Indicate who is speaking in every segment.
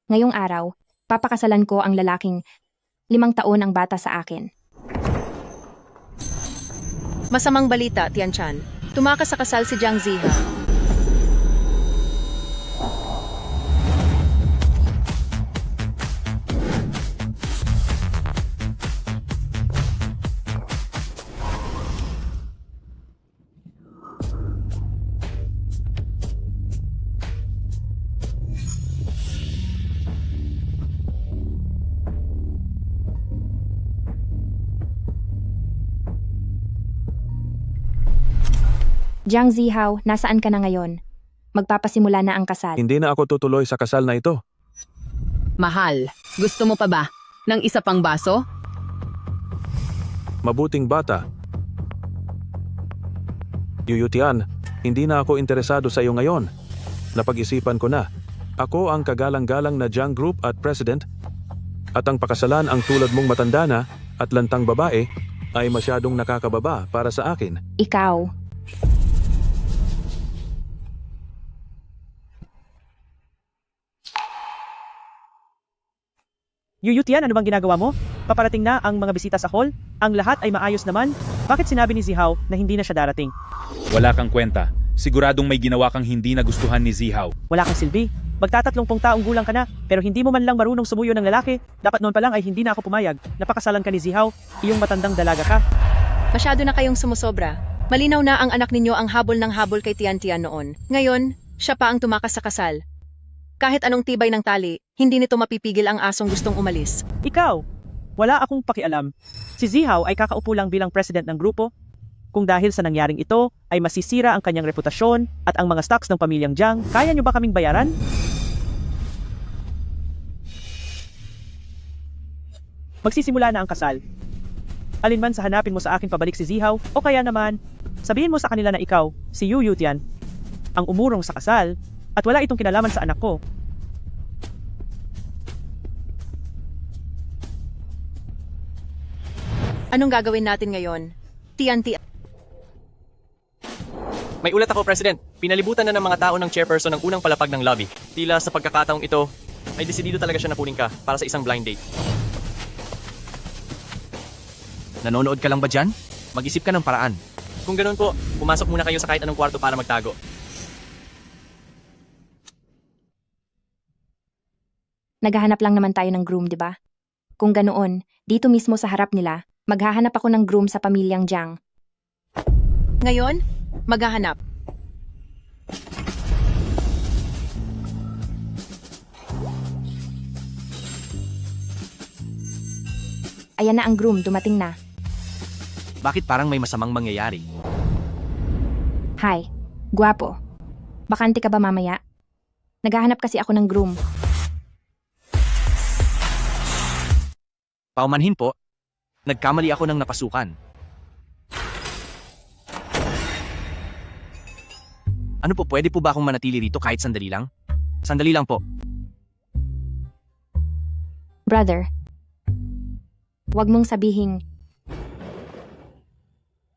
Speaker 1: Ngayong araw, papakasalan ko ang lalaking 5 taon ang bata sa akin.
Speaker 2: Masamang balita, Tianchan. Tumakas sa kasal si Jiang Ziha.
Speaker 1: Jiang Zihao, nasaan ka na ngayon? Magpapasimula na ang kasal.
Speaker 3: Hindi na ako tutuloy sa kasal na ito.
Speaker 4: Mahal, gusto mo pa ba ng isa pang baso?
Speaker 3: Mabuting bata. Yuyutian, hindi na ako interesado sa iyo ngayon. Napag-isipan ko na. Ako ang kagalang-galang na Jiang Group at President. At ang pakasalan ang tulad mong matanda na at lantang babae ay masyadong nakakababa para sa akin.
Speaker 1: Ikaw.
Speaker 5: Yuyutian, ano bang ginagawa mo? Paparating na ang mga bisita sa hall? Ang lahat ay maayos naman? Bakit sinabi ni Zihao na hindi na siya darating?
Speaker 6: Wala kang kwenta. Siguradong may ginawa kang hindi nagustuhan ni Zihao.
Speaker 5: Wala kang silbi. Magtatatlongpong taong gulang ka na, pero hindi mo man lang marunong sumuyo ng lalaki. Dapat noon pa lang ay hindi na ako pumayag. Napakasalan ka ni Zihao, iyong matandang dalaga ka.
Speaker 2: Masyado na kayong sumusobra. Malinaw na ang anak ninyo ang habol ng habol kay Tian noon. Ngayon, siya pa ang tumakas sa kasal. Kahit anong tibay ng tali, hindi nito mapipigil ang asong gustong umalis.
Speaker 5: Ikaw, wala akong pakialam. Si Zihao ay kakaupo lang bilang president ng grupo. Kung dahil sa nangyaring ito ay masisira ang kanyang reputasyon at ang mga stocks ng pamilyang Jiang, kaya niyo ba kaming bayaran? Magsisimula na ang kasal. Alinman sa hanapin mo sa akin pabalik si Zihao o kaya naman, sabihin mo sa kanila na ikaw, si Yu Yutian, ang umurong sa kasal at wala itong kinalaman sa anak ko.
Speaker 2: Anong gagawin natin ngayon? Tian.
Speaker 7: May ulat ako, President. Pinalibutan na ng mga tao ng chairperson ng unang palapag ng lobby. Tila sa pagkakataong ito, ay desidido talaga siya na kunin ka para sa isang blind date.
Speaker 8: Nanonood ka lang ba dyan? Mag-isip ka ng paraan.
Speaker 7: Kung ganun po, pumasok muna kayo sa kahit anong kwarto para magtago.
Speaker 1: Naghahanap lang naman tayo ng groom, di ba? Kung ganoon, dito mismo sa harap nila, maghahanap ako ng groom sa pamilyang Jiang.
Speaker 2: Ngayon, maghahanap.
Speaker 1: Ayan na ang groom, dumating na.
Speaker 8: Bakit parang may masamang mangyayari?
Speaker 1: Hi, guwapo. Bakante ka ba mamaya? Naghahanap kasi ako ng groom.
Speaker 8: Paumanhin po, nagkamali ako ng napasukan. Ano po, pwede po ba akong manatili rito kahit sandali lang? Sandali lang po.
Speaker 1: Brother, wag mong sabihing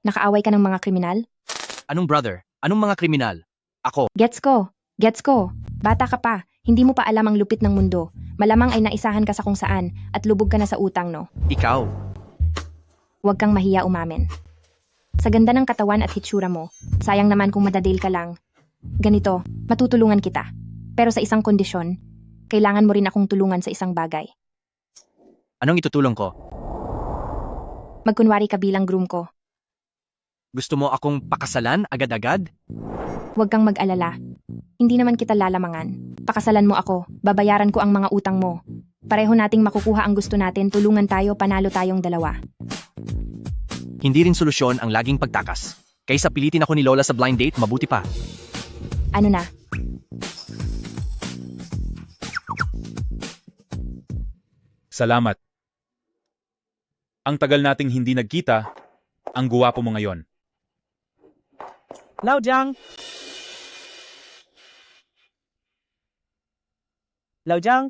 Speaker 1: nakaaway ka ng mga kriminal?
Speaker 8: Anong brother? Anong mga kriminal? Ako.
Speaker 1: Gets ko. Bata ka pa, hindi mo pa alam ang lupit ng mundo. Malamang ay naisahan ka sa kung saan at lubog ka na sa utang, no?
Speaker 8: Ikaw.
Speaker 1: Huwag kang mahiya umamin. Sa ganda ng katawan at hitsura mo, sayang naman kung madadale ka lang. Ganito, matutulungan kita. Pero sa isang kondisyon, kailangan mo rin akong tulungan sa isang bagay.
Speaker 8: Anong itutulong ko?
Speaker 1: Magkunwari ka bilang groom ko.
Speaker 8: Gusto mo akong pakasalan agad-agad?
Speaker 1: Huwag kang mag-alala. Hindi naman kita lalamangan. Pakasalan mo ako, babayaran ko ang mga utang mo. Pareho nating makukuha ang gusto natin, tulungan tayo, panalo tayong dalawa.
Speaker 8: Hindi rin solusyon ang laging pagtakas. Kaysa pilitin ako ni Lola sa blind date, mabuti pa.
Speaker 1: Ano na?
Speaker 6: Salamat. Ang tagal nating hindi nagkita, ang guwapo mo ngayon.
Speaker 5: Lao Jiang! Lao Jiang,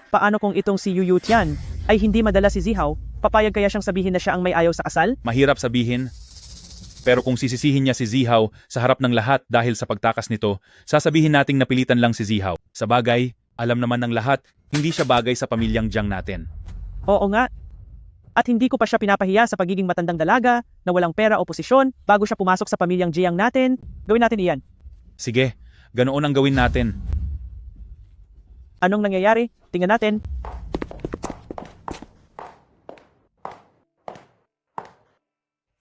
Speaker 5: paano kung itong si Yu Yutian ay hindi madala si Zihao? Papayag kaya siyang sabihin na siya ang may ayaw sa kasal?
Speaker 6: Mahirap sabihin, pero kung sisisihin niya si Zihao sa harap ng lahat dahil sa pagtakas nito, sasabihin nating napilitan lang si Zihao. Sa bagay, alam naman ng lahat Hindi siya bagay sa pamilyang Jiang natin.
Speaker 5: Oo nga. At hindi ko pa siya pinapahiya sa pagiging matandang dalaga na walang pera o posisyon bago siya pumasok sa pamilyang Jiang natin. Gawin natin iyan.
Speaker 6: Sige, ganoon ang gawin natin.
Speaker 5: Anong nangyayari? Tingnan natin.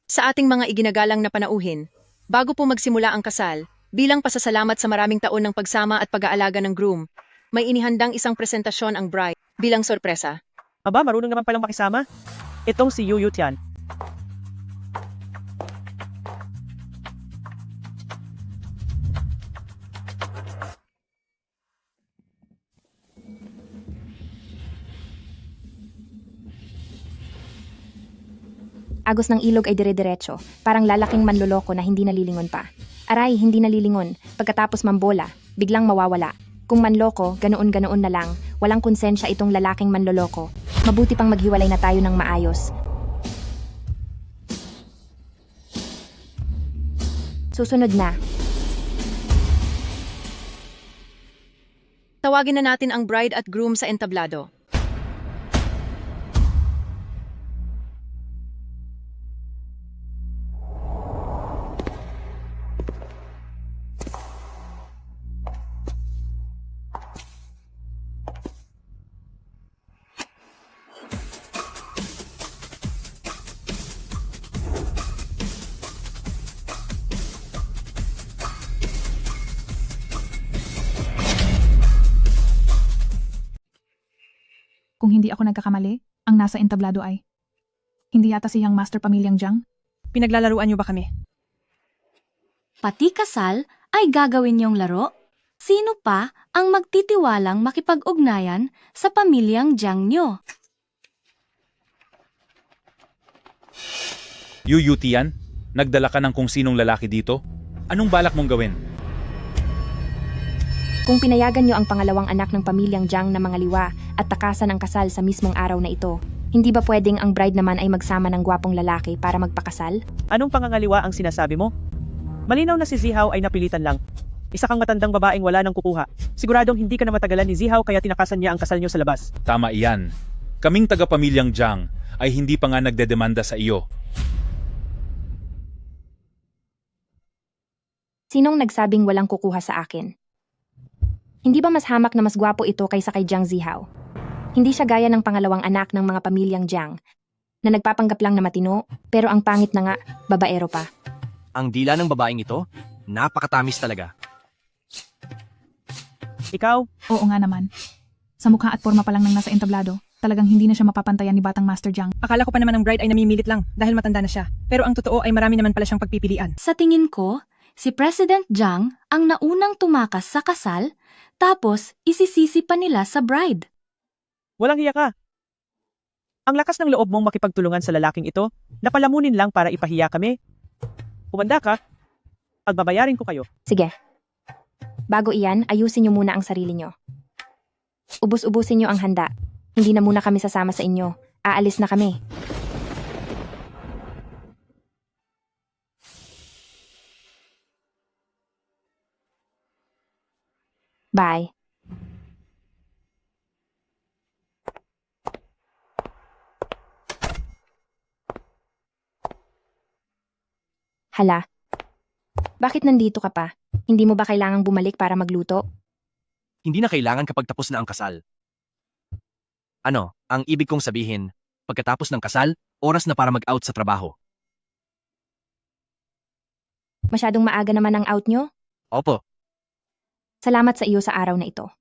Speaker 2: Sa ating mga iginagalang na panauhin, bago po magsimula ang kasal, bilang pasasalamat sa maraming taon ng pagsama at pag-aalaga ng groom, may inihandang isang presentasyon ang bride bilang sorpresa.
Speaker 5: Aba, marunong naman palang makisama. Itong si Yu Yutian.
Speaker 1: Agos ng ilog ay dire-diretso, parang lalaking manloloko na hindi nalilingon pa. Aray, hindi nalilingon. Pagkatapos mambola, biglang mawawala. Kung manloko, ganoon-ganoon na lang. Walang konsensya itong lalaking manloloko. Mabuti pang maghiwalay na tayo ng maayos. Susunod na.
Speaker 2: Tawagin na natin ang bride at groom sa entablado.
Speaker 9: Kung hindi ako nagkakamali, ang nasa entablado ay hindi yata siyang master pamilyang Jiang.
Speaker 5: Pinaglalaruan niyo ba kami?
Speaker 10: Pati kasal ay gagawin niyong laro? Sino pa ang magtitiwalang makipag-ugnayan sa pamilyang Jiang niyo?
Speaker 6: Yu Yutian, nagdala ka ng kung sinong lalaki dito? Anong balak mong gawin?
Speaker 1: Kung pinayagan niyo ang pangalawang anak ng pamilyang Jiang na mga liwa at takasan ang kasal sa mismong araw na ito, hindi ba pwedeng ang bride naman ay magsama ng gwapong lalaki para magpakasal?
Speaker 5: Anong pangangaliwa ang sinasabi mo? Malinaw na si Zihaw ay napilitan lang. Isa kang matandang babaeng wala nang kukuha. Siguradong hindi ka na matagalan ni Zihaw kaya tinakasan niya ang kasal niyo sa labas.
Speaker 6: Tama iyan. Kaming taga-pamilyang Jiang ay hindi pa nga nagdedemanda sa iyo.
Speaker 1: Sinong nagsabing walang kukuha sa akin? Hindi ba mas hamak na mas gwapo ito kaysa kay Jiang Zihaw? Hindi siya gaya ng pangalawang anak ng mga pamilyang Jiang, na nagpapanggap lang na matino, pero ang pangit na nga, babaero pa.
Speaker 8: Ang dila ng babaeng ito, napakatamis talaga.
Speaker 5: Ikaw,
Speaker 9: Oo nga naman. Sa mukha at forma pa lang ng nasa entablado, talagang hindi na siya mapapantayan ni Batang Master Jiang.
Speaker 5: akala ko pa naman ang bride ay namimilit lang dahil matanda na siya. Pero ang totoo ay marami naman pala siyang pagpipilian.
Speaker 10: Sa tingin ko, si President Jiang ang naunang tumakas sa kasal, tapos isisisi pa nila sa bride.
Speaker 5: Walang hiya ka. Ang lakas ng loob mong makipagtulungan sa lalaking ito, napalamunin lang para ipahiya kami. Kumanda ka, pagbabayarin ko kayo.
Speaker 1: Sige. Bago iyan, ayusin niyo muna ang sarili niyo. Ubus-ubusin niyo ang handa. Hindi na muna kami sasama sa inyo. Aalis na kami. Bye. Hala. Bakit nandito ka pa? Hindi mo ba kailangang bumalik para magluto?
Speaker 8: Hindi na kailangan kapag tapos na ang kasal. Ano, ang ibig kong sabihin, pagkatapos ng kasal, oras na para mag-out sa trabaho.
Speaker 1: Masyadong maaga naman ang out nyo?
Speaker 8: Opo,
Speaker 1: Salamat sa iyo sa araw na ito.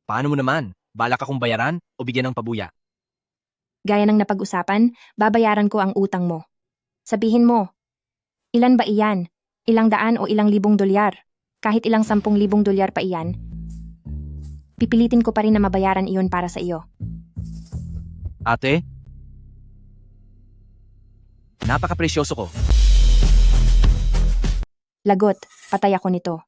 Speaker 8: paano mo naman? Balak akong bayaran o bigyan ng pabuya?
Speaker 1: Gaya ng napag-usapan, babayaran ko ang utang mo. Sabihin mo, ilan ba iyan? Ilang daan o ilang libong dolyar? Kahit ilang 10,000 dolyar pa iyan, pipilitin ko pa rin na mabayaran iyon para sa iyo.
Speaker 8: Ate? Napaka-presyoso ko.
Speaker 1: Lagot, patay ako nito.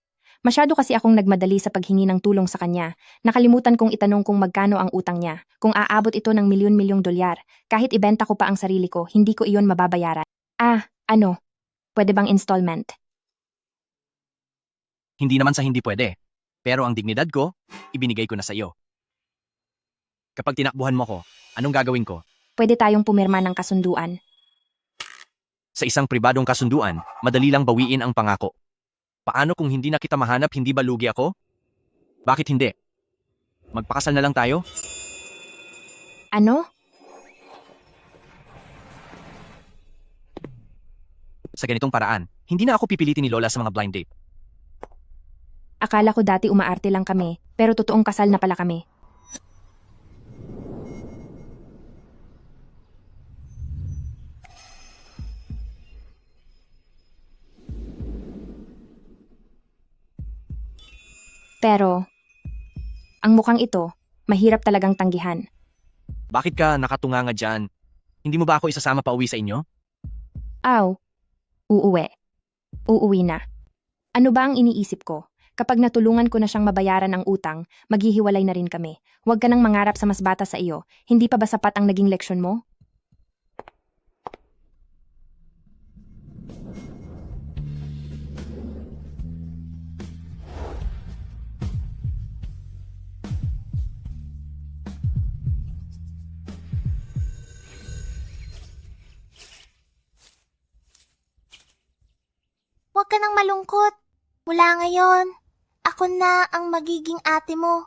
Speaker 1: Masyado kasi akong nagmadali sa paghingi ng tulong sa kanya. Nakalimutan kong itanong kung magkano ang utang niya. Kung aabot ito ng milyon-milyong dolyar, kahit ibenta ko pa ang sarili ko, hindi ko iyon mababayaran. Ah, ano? Pwede bang installment?
Speaker 8: Hindi naman sa hindi pwede. Pero ang dignidad ko, ibinigay ko na sa iyo. Kapag tinakbuhan mo ko, anong gagawin ko?
Speaker 1: Pwede tayong pumirma ng kasunduan.
Speaker 8: Sa isang pribadong kasunduan, madali lang bawiin ang pangako. Paano kung hindi na kita mahanap, hindi ba lugi ako? Bakit hindi? Magpakasal na lang tayo?
Speaker 1: Ano?
Speaker 8: Sa ganitong paraan, hindi na ako pipilitin ni Lola sa mga blind date.
Speaker 1: Akala ko dati umaarte lang kami, pero totoong kasal na pala kami. Pero, ang mukhang ito, mahirap talagang tanggihan.
Speaker 8: Bakit ka nakatunganga dyan? Hindi mo ba ako isasama pa uwi sa inyo?
Speaker 1: Aw, uuwi. Uuwi na. Ano ba ang iniisip ko? Kapag natulungan ko na siyang mabayaran ang utang, maghihiwalay na rin kami. Huwag ka nang mangarap sa mas bata sa iyo. Hindi pa ba sapat ang naging leksyon mo?
Speaker 11: Huwag ka nang malungkot. Mula ngayon, ako na ang magiging ate mo.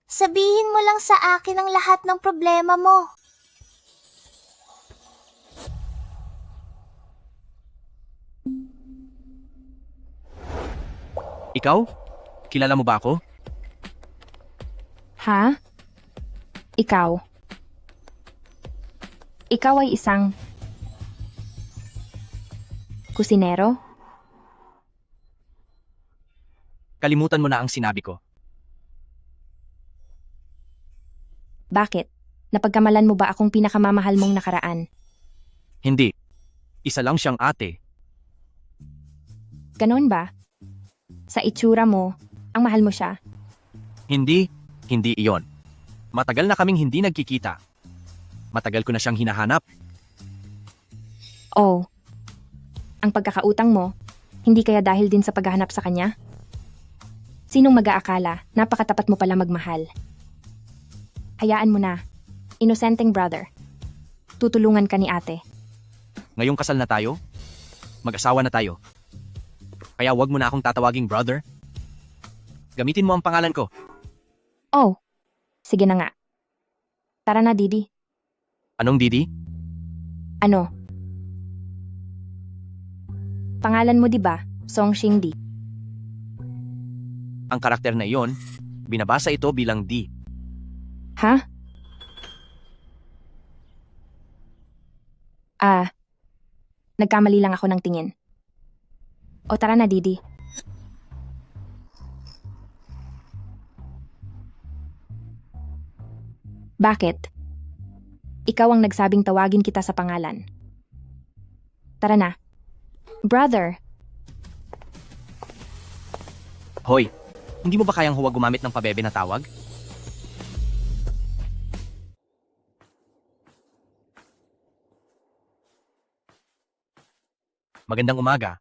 Speaker 11: Sabihin mo lang sa akin ang lahat ng problema mo.
Speaker 8: Ikaw? Kilala mo ba ako?
Speaker 1: Ha? Ikaw? Ikaw ay isang kusinero?
Speaker 8: Kalimutan mo na ang sinabi ko.
Speaker 1: Bakit? Napagkamalan mo ba akong pinakamamahal mong nakaraan?
Speaker 8: Hindi. Isa lang siyang ate.
Speaker 1: Ganon ba? Sa itsura mo, ang mahal mo siya.
Speaker 8: Hindi iyon. Matagal na kaming hindi nagkikita. Matagal ko na siyang hinahanap.
Speaker 1: Oh. Ang pagkakautang mo, hindi kaya dahil din sa paghahanap sa kanya? Sinong mag-aakala, napakatapat mo pala magmahal. Hayaan mo na. Inosenteng brother. Tutulungan ka ni ate.
Speaker 8: Ngayong kasal na tayo, mag-asawa na tayo. Kaya wag mo na akong tatawaging brother. Gamitin mo ang pangalan ko.
Speaker 1: Oh. Sige na nga. Tara na, Didi.
Speaker 8: Anong Didi?
Speaker 1: Ano? Pangalan mo 'di ba? Song Xingdi.
Speaker 8: Ang karakter na iyon, binabasa ito bilang D.
Speaker 1: Ha? Nagkamali lang ako ng tingin. O tara na, Didi. Bakit? Ikaw ang nagsabing tawagin kita sa pangalan. Tara na. Brother,
Speaker 8: Hoy, hindi mo ba kayang huwag gumamit ng pabebe na tawag? Magandang umaga.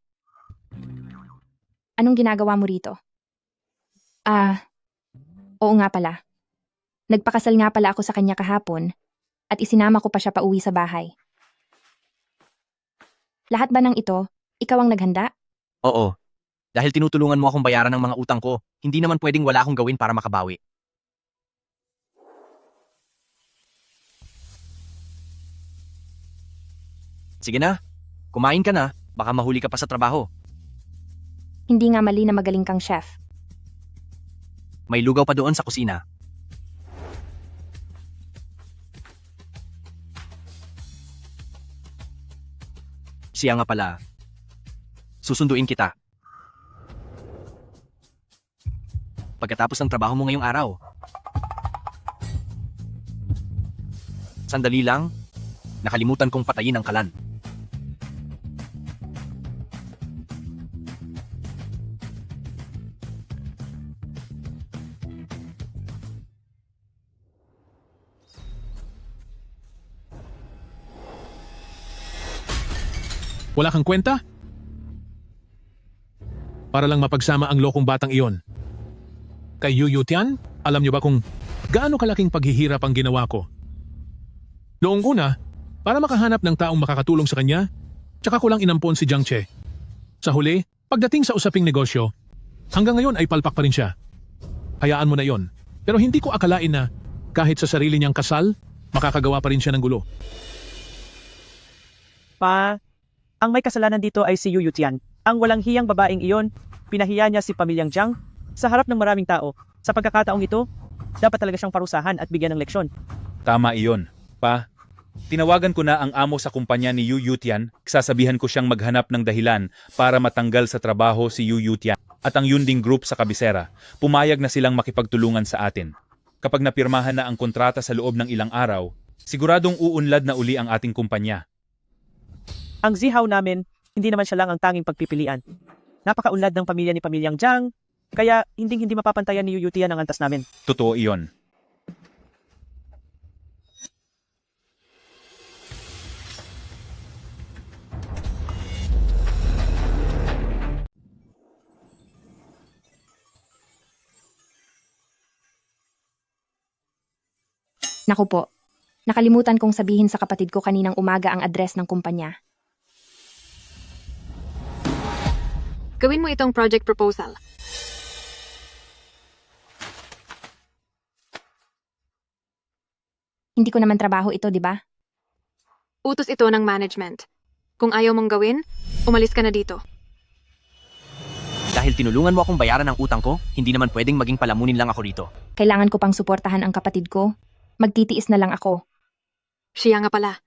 Speaker 1: anong ginagawa mo rito? Oo nga pala. Nagpakasal nga pala ako sa kanya kahapon at isinama ko pa siya pauwi sa bahay. Lahat ba ng ito, ikaw ang naghanda?
Speaker 8: Oo. Dahil tinutulungan mo akong bayaran ng mga utang ko, hindi naman pwedeng wala akong gawin para makabawi. Sige na, kumain ka na, baka mahuli ka pa sa trabaho.
Speaker 1: Hindi nga mali na magaling kang chef.
Speaker 8: May lugaw pa doon sa kusina. Siya nga pala. Susunduin kita. Pagkatapos ng trabaho mo ngayong araw. Sandali lang, nakalimutan kong patayin ang kalan.
Speaker 3: Wala kang kwenta? Para lang mapagsama ang lokong batang iyon. Kay Yu Tian, alam niyo ba kung
Speaker 12: gaano kalaking paghihirap ang ginawa ko. Noong una, para makahanap ng taong makakatulong sa kanya, tsaka ko lang inampon si Jiang Che. Sa huli, pagdating sa usaping negosyo, hanggang ngayon ay palpak pa rin siya. Hayaan mo na yon. Pero hindi ko akalain na kahit sa sarili niyang kasal, makakagawa pa rin siya ng gulo.
Speaker 5: Pa, ang may kasalanan dito ay si Yu Yutian. Ang walang hiyang babaeng iyon, pinahiya niya si pamilyang Jiang sa harap ng maraming tao. Sa pagkakataong ito, dapat talaga siyang parusahan at bigyan ng leksyon.
Speaker 6: Tama iyon. Pa, tinawagan ko na ang amo sa kumpanya ni Yu Yutian, sasabihan ko siyang maghanap ng dahilan para matanggal sa trabaho si Yu Yutian at ang Yunding Group sa kabisera. Pumayag na silang makipagtulungan sa atin. Kapag napirmahan na ang kontrata sa loob ng ilang araw, siguradong uunlad na uli ang ating kumpanya.
Speaker 5: Ang zihaw namin, hindi naman siya lang ang tanging pagpipilian. Napakaunlad ng pamilya ni pamilyang Jiang, kaya hindi mapapantayan ni Yu Yutian ang antas namin.
Speaker 6: Totoo iyon.
Speaker 1: Naku po, nakalimutan kong sabihin sa kapatid ko kaninang umaga ang address ng kumpanya.
Speaker 2: Gawin mo itong project proposal.
Speaker 1: Hindi ko naman trabaho ito, di ba?
Speaker 2: Utos ito ng management. Kung ayaw mong gawin, umalis ka na dito.
Speaker 8: Dahil tinulungan mo akong bayaran ang utang ko, hindi naman pwedeng maging palamunin lang ako rito.
Speaker 1: Kailangan ko pang suportahan ang kapatid ko. Magtitiis na lang ako.
Speaker 2: Siya nga pala.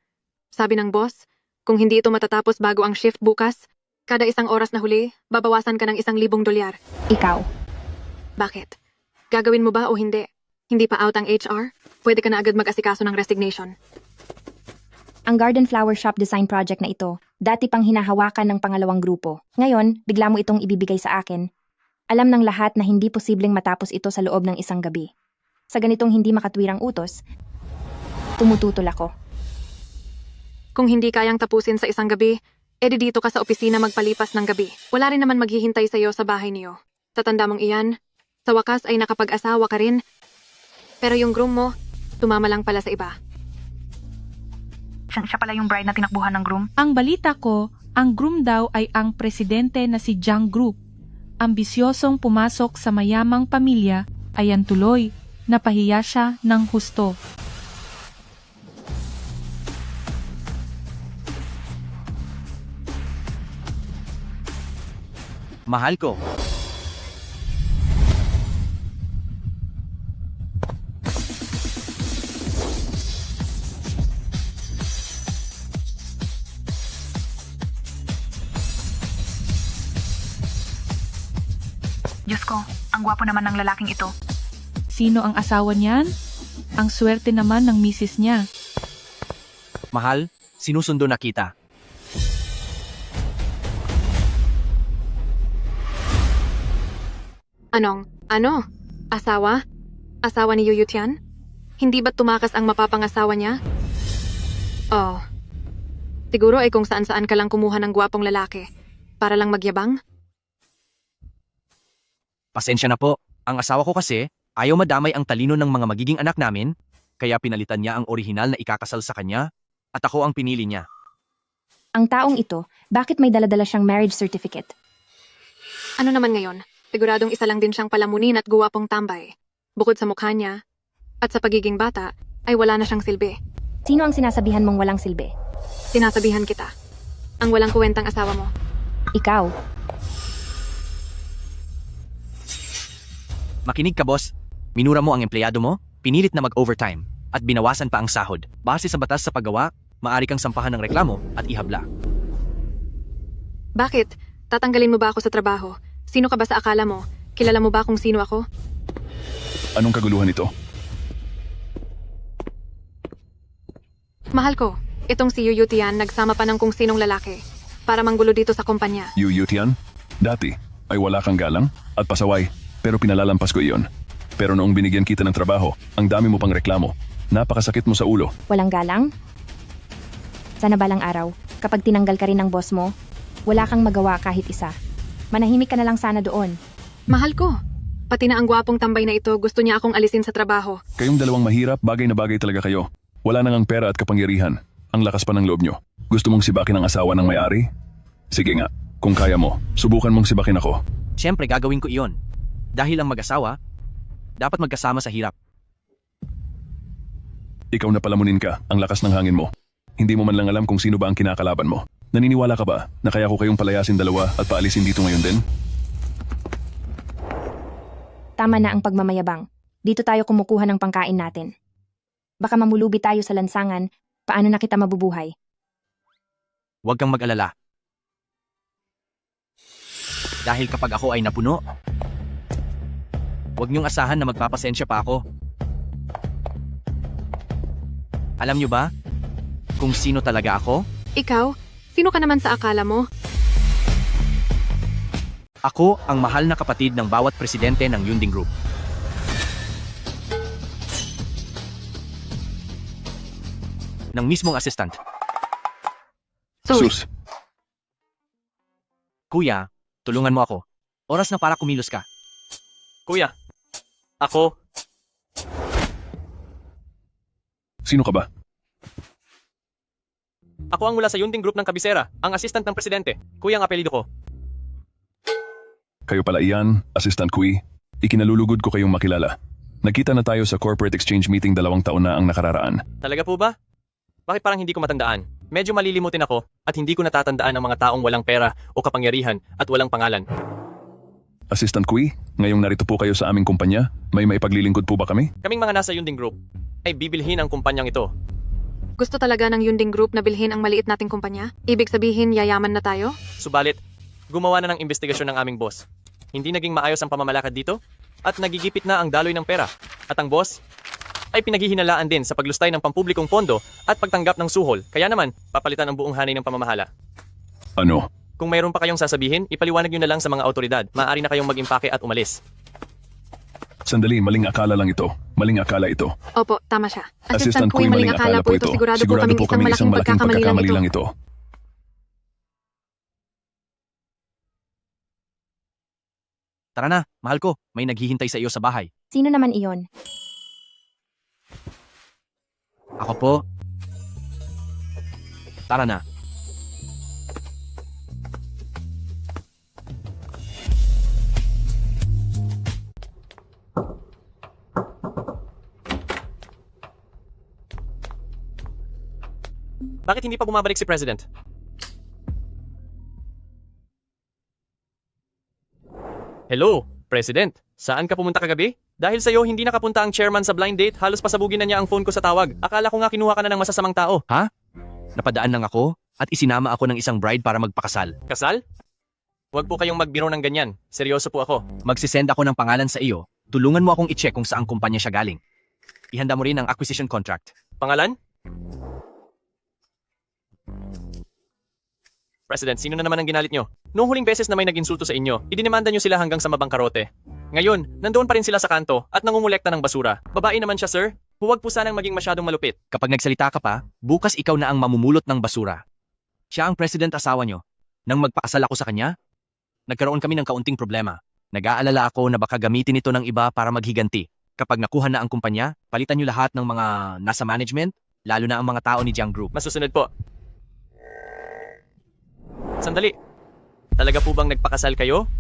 Speaker 2: Sabi ng boss, kung hindi ito matatapos bago ang shift bukas, kada isang oras na huli, babawasan ka ng $1,000.
Speaker 1: Ikaw.
Speaker 2: Bakit? Gagawin mo ba o hindi? Hindi pa out ang HR? Pwede ka na agad mag-asikaso ng resignation.
Speaker 1: Ang Garden Flower Shop design project na ito, dati pang hinahawakan ng pangalawang grupo. Ngayon, bigla mo itong ibibigay sa akin. Alam ng lahat na hindi posibleng matapos ito sa loob ng isang gabi. Sa ganitong hindi makatwirang utos, tumututol ako.
Speaker 2: Kung hindi kayang tapusin sa isang gabi, edi dito ka sa opisina magpalipas ng gabi. Wala rin naman maghihintay sa iyo sa bahay niyo. Tatanda mong iyan, sa wakas ay nakapag-asawa ka rin. Pero yung groom mo, tumama lang pala sa iba.
Speaker 9: Siya pala yung bride na tinakbuhan ng groom.
Speaker 13: Ang balita ko, ang groom daw ay ang presidente na si Jiang Group. Ambisyosong pumasok sa mayamang pamilya, ayan tuloy, napahiya siya ng husto.
Speaker 8: Mahal ko.
Speaker 9: Diyos ko, ang gwapo naman ng lalaking ito.
Speaker 13: Sino ang asawa niyan? Ang swerte naman ng misis niya.
Speaker 8: Mahal, sinusundo na kita.
Speaker 2: Ano? Asawa? Asawa ni Yu Yutian? Hindi ba't tumakas ang mapapangasawa niya? Oh. Siguro ay kung saan-saan ka lang kumuha ng gwapong lalaki. Para lang magyabang?
Speaker 8: Pasensya na po, ang asawa ko kasi, ayaw madamay ang talino ng mga magiging anak namin, kaya pinalitan niya ang orihinal na ikakasal sa kanya, at ako ang pinili niya.
Speaker 1: Ang taong ito, bakit may daladala siyang marriage certificate?
Speaker 2: Ano naman ngayon? Siguradong isa lang din siyang palamunin at guwapong tambay. Bukod sa mukha niya, at sa pagiging bata, ay wala na siyang silbi.
Speaker 1: Sino ang sinasabihan mong walang silbi?
Speaker 2: Sinasabihan kita. Ang walang kuwentang asawa mo.
Speaker 1: Ikaw.
Speaker 8: Makinig ka, boss. Minura mo ang empleyado mo, pinilit na mag-overtime, at binawasan pa ang sahod. Base sa batas sa paggawa, maaari kang sampahan ng reklamo at ihabla.
Speaker 2: Bakit? Tatanggalin mo ba ako sa trabaho? Sino ka ba sa akala mo? Kilala mo ba kung sino ako?
Speaker 6: Anong kaguluhan ito?
Speaker 2: Mahal ko, itong si Yu Yutian nagsama pa ng kung sinong lalaki para manggulo dito sa kumpanya.
Speaker 6: Yu Yutian? Dati ay wala kang galang at pasaway, pero pinalalampas ko iyon. Pero noong binigyan kita ng trabaho, ang dami mo pang reklamo. Napakasakit mo sa ulo.
Speaker 1: Walang galang? Sana balang araw, kapag tinanggal ka rin ng boss mo, wala kang magawa kahit isa. Manahimik ka na lang sana doon.
Speaker 2: Mahal ko, Pati na ang gwapong tambay na ito, gusto niya akong alisin sa trabaho.
Speaker 14: Kayong dalawang mahirap, bagay na bagay talaga kayo. Wala nang ang pera at kapangyarihan. Ang lakas pa ng loob nyo. Gusto mong sibakin ang asawa ng may-ari? Sige nga, kung kaya mo, subukan mong sibakin ako.
Speaker 8: Siyempre, gagawin ko iyon. Dahil ang mag-asawa, dapat magkasama sa hirap.
Speaker 14: Ikaw na palamunin ka, ang lakas ng hangin mo. Hindi mo man lang alam kung sino ba ang kinakalaban mo. Naniniwala ka ba na kaya ko kayong palayasin dalawa at paalisin dito ngayon din?
Speaker 1: Tama na ang pagmamayabang. Dito tayo kumukuha ng pangkain natin. Baka mamulubi tayo sa lansangan, paano na kita mabubuhay?
Speaker 8: Huwag kang mag-alala. Dahil kapag ako ay napuno, huwag niyong asahan na magpapasensya pa ako. Alam niyo ba kung sino talaga ako?
Speaker 2: Ikaw? Sino ka naman sa akala mo?
Speaker 8: Ako ang mahal na kapatid ng bawat presidente ng Yunding Group. Ng mismong assistant.
Speaker 14: Sus,
Speaker 8: Kuya, tulungan mo ako. Oras na para kumilos ka.
Speaker 7: Kuya, ako,
Speaker 14: sino ka ba?
Speaker 7: ako ang mula sa Yunding Group ng Kabisera, ang assistant ng presidente. Kuya ang apelido ko.
Speaker 14: Kayo pala iyan, Assistant Kui. Ikinalulugod ko kayong makilala. Nagkita na tayo sa corporate exchange meeting 2 taon na ang nakararaan.
Speaker 7: Talaga po ba? Bakit parang hindi ko matandaan? Medyo malilimutin ako at hindi ko natatandaan ang mga taong walang pera o kapangyarihan at walang pangalan.
Speaker 14: Assistant Kui, ngayong narito po kayo sa aming kumpanya, may maipaglilingkod po ba kami?
Speaker 7: Kaming mga nasa Yunding Group ay bibilhin ang kumpanyang ito.
Speaker 2: Gusto talaga ng Yunding Group na bilhin ang maliit nating kumpanya? Ibig sabihin, yayaman na tayo?
Speaker 7: Subalit, gumawa na ng investigasyon ng aming boss. Hindi naging maayos ang pamamalakad dito at nagigipit na ang daloy ng pera. At ang boss ay pinaghihinalaan din sa paglustay ng pampublikong pondo at pagtanggap ng suhol. Kaya naman, papalitan ang buong hanay ng pamamahala.
Speaker 14: Ano?
Speaker 7: Kung mayroon pa kayong sasabihin, ipaliwanag nyo na lang sa mga autoridad. Maaari na kayong mag-impake at umalis.
Speaker 14: Sandali, maling akala lang ito. Maling akala ito.
Speaker 2: Opo, tama siya.
Speaker 14: Assistant Kui, maling akala po ito.
Speaker 2: Sigurado po kaming isang malaking pagkakamali lang ito.
Speaker 8: Tara na, mahal ko. May naghihintay sa iyo sa bahay.
Speaker 1: Sino naman iyon?
Speaker 8: Ako po. Tara na.
Speaker 7: Bakit hindi pa bumabalik si President? Hello, President. Saan ka pumunta kagabi? Dahil sa'yo, hindi nakapunta ang chairman sa blind date, halos pasabugin na niya ang phone ko sa tawag. Akala ko nga kinuha ka na ng masasamang tao.
Speaker 8: Ha? Napadaan lang ako at isinama ako ng isang bride para magpakasal.
Speaker 7: Kasal? Huwag po kayong magbiro ng ganyan. Seryoso po ako.
Speaker 8: Magsisend ako ng pangalan sa iyo. Tulungan mo akong i-check kung saang kumpanya siya galing. Ihanda mo rin ang acquisition contract.
Speaker 7: Pangalan? President, sino na naman ang ginalit nyo? Noong huling beses na may nag-insulto sa inyo, idinimanda nyo sila hanggang sa mabangkarote. Ngayon, nandoon pa rin sila sa kanto at nangungulekta ng basura. Babae naman siya, sir. Huwag po sanang maging masyadong malupit.
Speaker 8: Kapag nagsalita ka pa, bukas ikaw na ang mamumulot ng basura. Siya ang president asawa nyo. Nang magpakasal ako sa kanya, nagkaroon kami ng kaunting problema. Nag-aalala ako na baka gamitin ito ng iba para maghiganti. Kapag nakuha na ang kumpanya, palitan nyo lahat ng mga nasa management, lalo na ang mga tao ni Jiang Group.
Speaker 7: Masusunod po. Sandali. Talaga po bang nagpakasal kayo?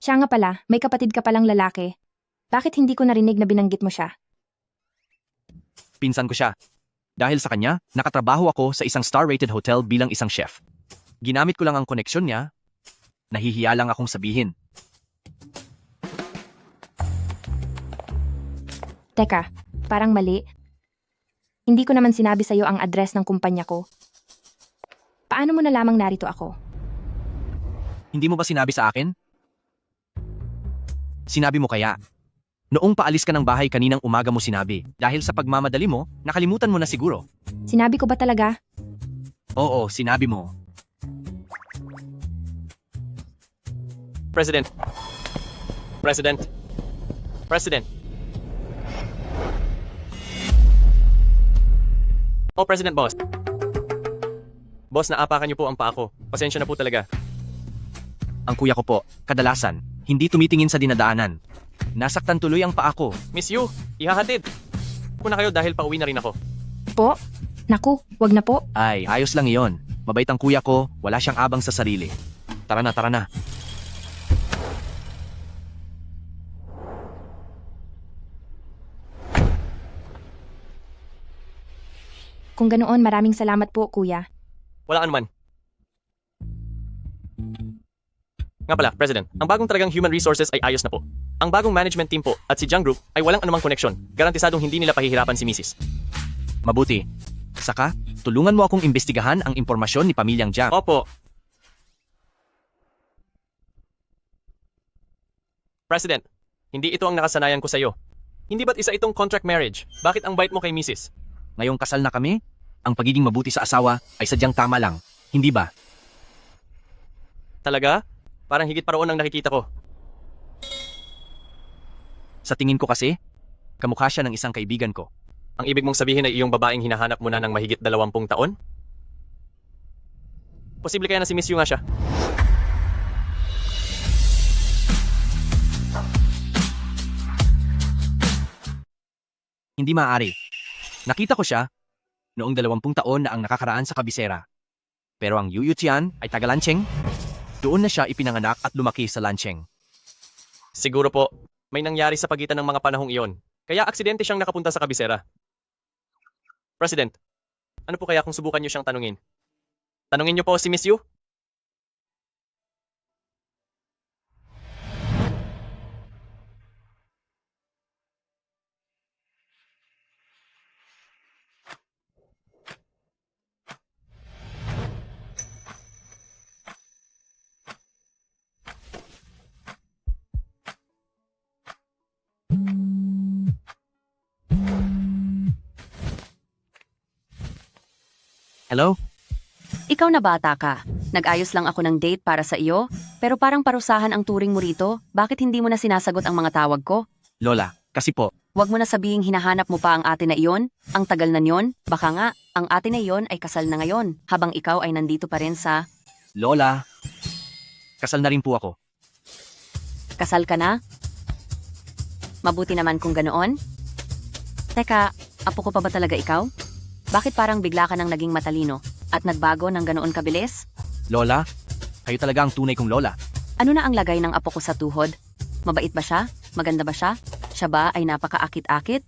Speaker 1: Siya nga pala, may kapatid ka palang lalaki. Bakit hindi ko narinig na binanggit mo siya?
Speaker 8: Pinsan ko siya. Dahil sa kanya, nakatrabaho ako sa isang star-rated hotel bilang isang chef. Ginamit ko lang ang koneksyon niya. Nahihiya lang akong sabihin.
Speaker 1: Teka, parang mali. Hindi ko naman sinabi sa'yo ang address ng kumpanya ko. Paano mo na lamang narito ako?
Speaker 8: Hindi mo ba sinabi sa akin? Sinabi mo kaya? Noong paalis ka ng bahay kaninang umaga mo sinabi. Dahil sa pagmamadali mo, nakalimutan mo na siguro.
Speaker 1: Sinabi ko ba talaga?
Speaker 8: Oo, sinabi mo.
Speaker 7: President. President. President. Oh, President Boss. Boss, naapakan niyo po ang paa ko. Pasensya na po talaga.
Speaker 8: Ang kuya ko po, kadalasan, hindi tumitingin sa dinadaanan. Nasaktan tuloy ang paa ko.
Speaker 7: Miss Yu, ihahatid. Ako na kayo dahil pauwi na rin ako.
Speaker 1: Po? Naku, wag na po.
Speaker 8: Ay, ayos lang iyon. Mabait ang kuya ko, wala siyang abang sa sarili. Tara na, tara na.
Speaker 1: Kung ganoon, maraming salamat po, kuya.
Speaker 7: Wala anuman. Nga pala, President, ang bagong talagang human resources ay ayos na po. Ang bagong management team po at si Jiang Group ay walang anumang koneksyon. Garantisadong hindi nila pahihirapan si Mrs.
Speaker 8: Mabuti. Saka, tulungan mo akong imbestigahan ang impormasyon ni pamilyang Jiang.
Speaker 7: Opo. President, hindi ito ang nakasanayan ko sa iyo. Hindi ba't isa itong contract marriage? Bakit ang bait mo kay Mrs.?
Speaker 8: Ngayong kasal na kami, ang pagiging mabuti sa asawa ay sadyang tama lang. Hindi ba?
Speaker 7: Talaga? Parang higit pa roon ang nakikita ko.
Speaker 8: Sa tingin ko kasi, kamukha siya ng isang kaibigan ko.
Speaker 7: Ang ibig mong sabihin ay iyong babaeng hinahanap mo na ng mahigit 20 taon? Posible kaya na si Miss Yu nga siya?
Speaker 8: Hindi maaari. Nakita ko siya noong 20 taon na ang nakakaraan sa kabisera. Pero ang Yu Tian ay taga Lancheng. Doon na siya ipinanganak at lumaki sa Lancheng.
Speaker 7: Siguro po, may nangyari sa pagitan ng mga panahong iyon. Kaya aksidente siyang nakapunta sa kabisera. President, ano po kaya kung subukan niyo siyang tanungin? Tanungin niyo po si Miss Yu?
Speaker 8: Hello?
Speaker 15: Ikaw na bata ka. Nag-ayos lang ako ng date para sa iyo, pero parang parusahan ang turing mo rito. Bakit hindi mo na sinasagot ang mga tawag ko?
Speaker 8: Lola, kasi po,
Speaker 15: Huwag mo na sabihing hinahanap mo pa ang ate na iyon. Ang tagal na niyon. Baka nga, ang ate na iyon ay kasal na ngayon, habang ikaw ay nandito pa rin sa...
Speaker 8: Lola, kasal na rin po ako.
Speaker 15: Kasal ka na? Mabuti naman kung ganoon. Teka, apo ko pa ba talaga ikaw? Bakit parang bigla ka nang naging matalino at nagbago ng ganoon kabilis?
Speaker 8: Lola, kayo talaga ang tunay kong lola.
Speaker 15: Ano na ang lagay ng apo ko sa tuhod? Mabait ba siya? Maganda ba siya? Siya ba ay napakaakit-akit?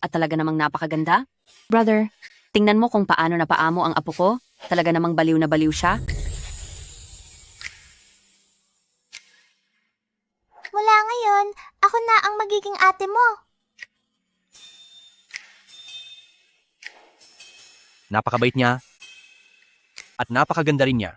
Speaker 15: At talaga namang napakaganda?
Speaker 1: Brother,
Speaker 15: Tingnan mo kung paano napaamo ang apo ko. Talaga namang baliw na baliw siya.
Speaker 11: Mula ngayon, ako na ang magiging ate mo.
Speaker 8: Napakabait niya at napakaganda rin niya.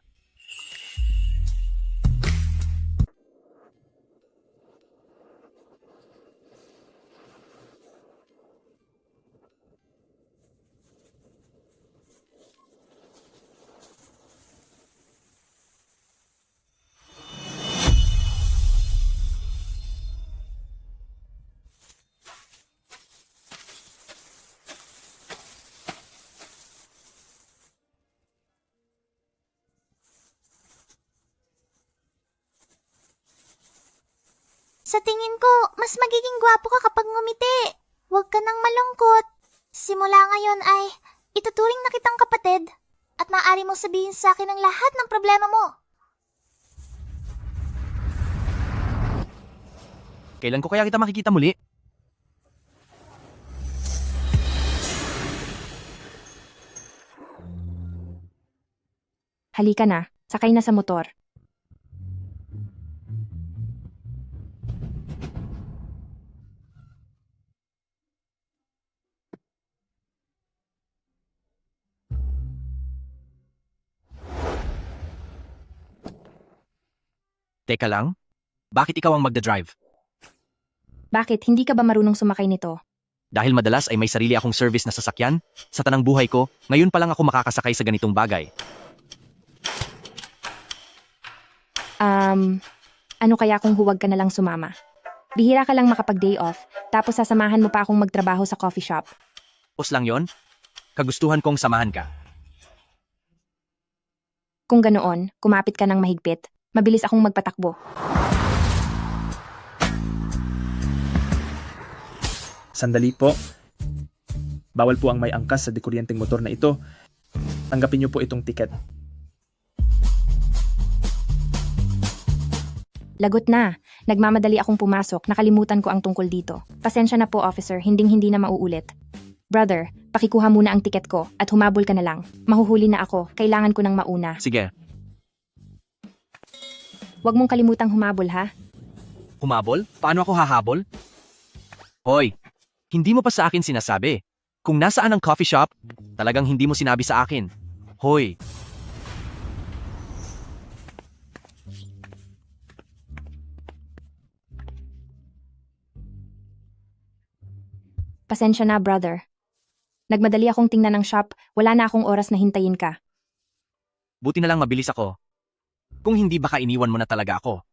Speaker 11: Sa tingin ko, mas magiging gwapo ka kapag ngumiti. Huwag ka nang malungkot. Simula ngayon ay ituturing na kitang kapatid at maaari mong sabihin sa akin ang lahat ng problema mo.
Speaker 8: Kailan ko kaya kita makikita muli?
Speaker 1: halika na. Sakay na sa motor.
Speaker 8: Teka lang, bakit ikaw ang magdadrive?
Speaker 1: Bakit? Hindi ka ba marunong sumakay nito?
Speaker 8: Dahil madalas ay may sarili akong service na sasakyan, sa tanang buhay ko, ngayon pa lang ako makakasakay sa ganitong bagay.
Speaker 1: Ano kaya kung huwag ka na lang sumama? Bihira ka lang makapag-day off, tapos sasamahan mo pa akong magtrabaho sa coffee shop.
Speaker 8: Pos lang yon? Kagustuhan kong samahan ka.
Speaker 1: Kung ganoon, kumapit ka ng mahigpit, Mabilis akong magpatakbo.
Speaker 5: Sandali po. Bawal po ang may angkas sa dekuryenteng motor na ito. Tanggapin niyo po itong tiket.
Speaker 1: Lagot na. Nagmamadali akong pumasok. Nakalimutan ko ang tungkol dito. Pasensya na po, officer. Hinding-hindi na mauulit. Brother, pakikuha muna ang tiket ko at humabol ka na lang. Mahuhuli na ako. Kailangan ko ng mauna.
Speaker 8: Sige,
Speaker 1: Huwag mong kalimutang humabol, ha?
Speaker 8: humabol? Paano ako hahabol? Hoy, hindi mo pa sa akin sinasabi. Kung nasaan ang coffee shop, talagang hindi mo sinabi sa akin. Hoy,
Speaker 1: Pasensya na, brother. Nagmadali akong tingnan ng shop. Wala na akong oras na hintayin ka.
Speaker 8: buti na lang mabilis ako. Kung hindi baka iniwan mo na talaga ako.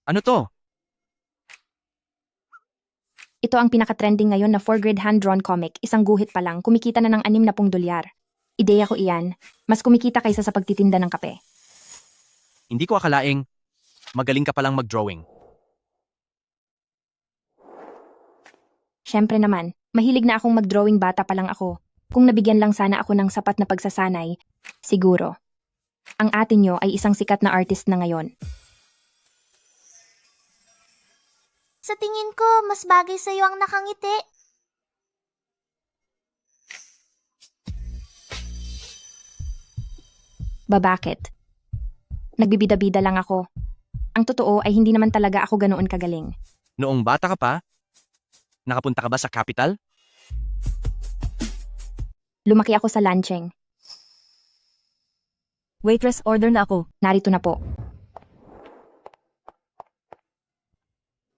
Speaker 8: Ano to?
Speaker 1: Ito ang pinaka-trending ngayon na 4-grade hand-drawn comic. Isang guhit pa lang, kumikita na ng 60 dolyar. Ideya ko iyan. Mas kumikita kaysa sa pagtitinda ng kape.
Speaker 8: Hindi ko akalaing magaling ka palang mag-drawing.
Speaker 1: Siyempre naman, mahilig na akong mag-drawing bata pa lang ako. Kung nabigyan lang sana ako ng sapat na pagsasanay, siguro. Ang atin nyo ay isang sikat na artist na ngayon.
Speaker 11: Sa tingin ko, mas bagay sa'yo ang nakangiti.
Speaker 1: Bakit? Nagbibida-bida lang ako. Ang totoo ay hindi naman talaga ako ganoon kagaling.
Speaker 8: Noong bata ka pa, nakapunta ka ba sa capital?
Speaker 1: Lumaki ako sa Lancheng.
Speaker 15: Waitress, order na ako.
Speaker 1: Narito na po.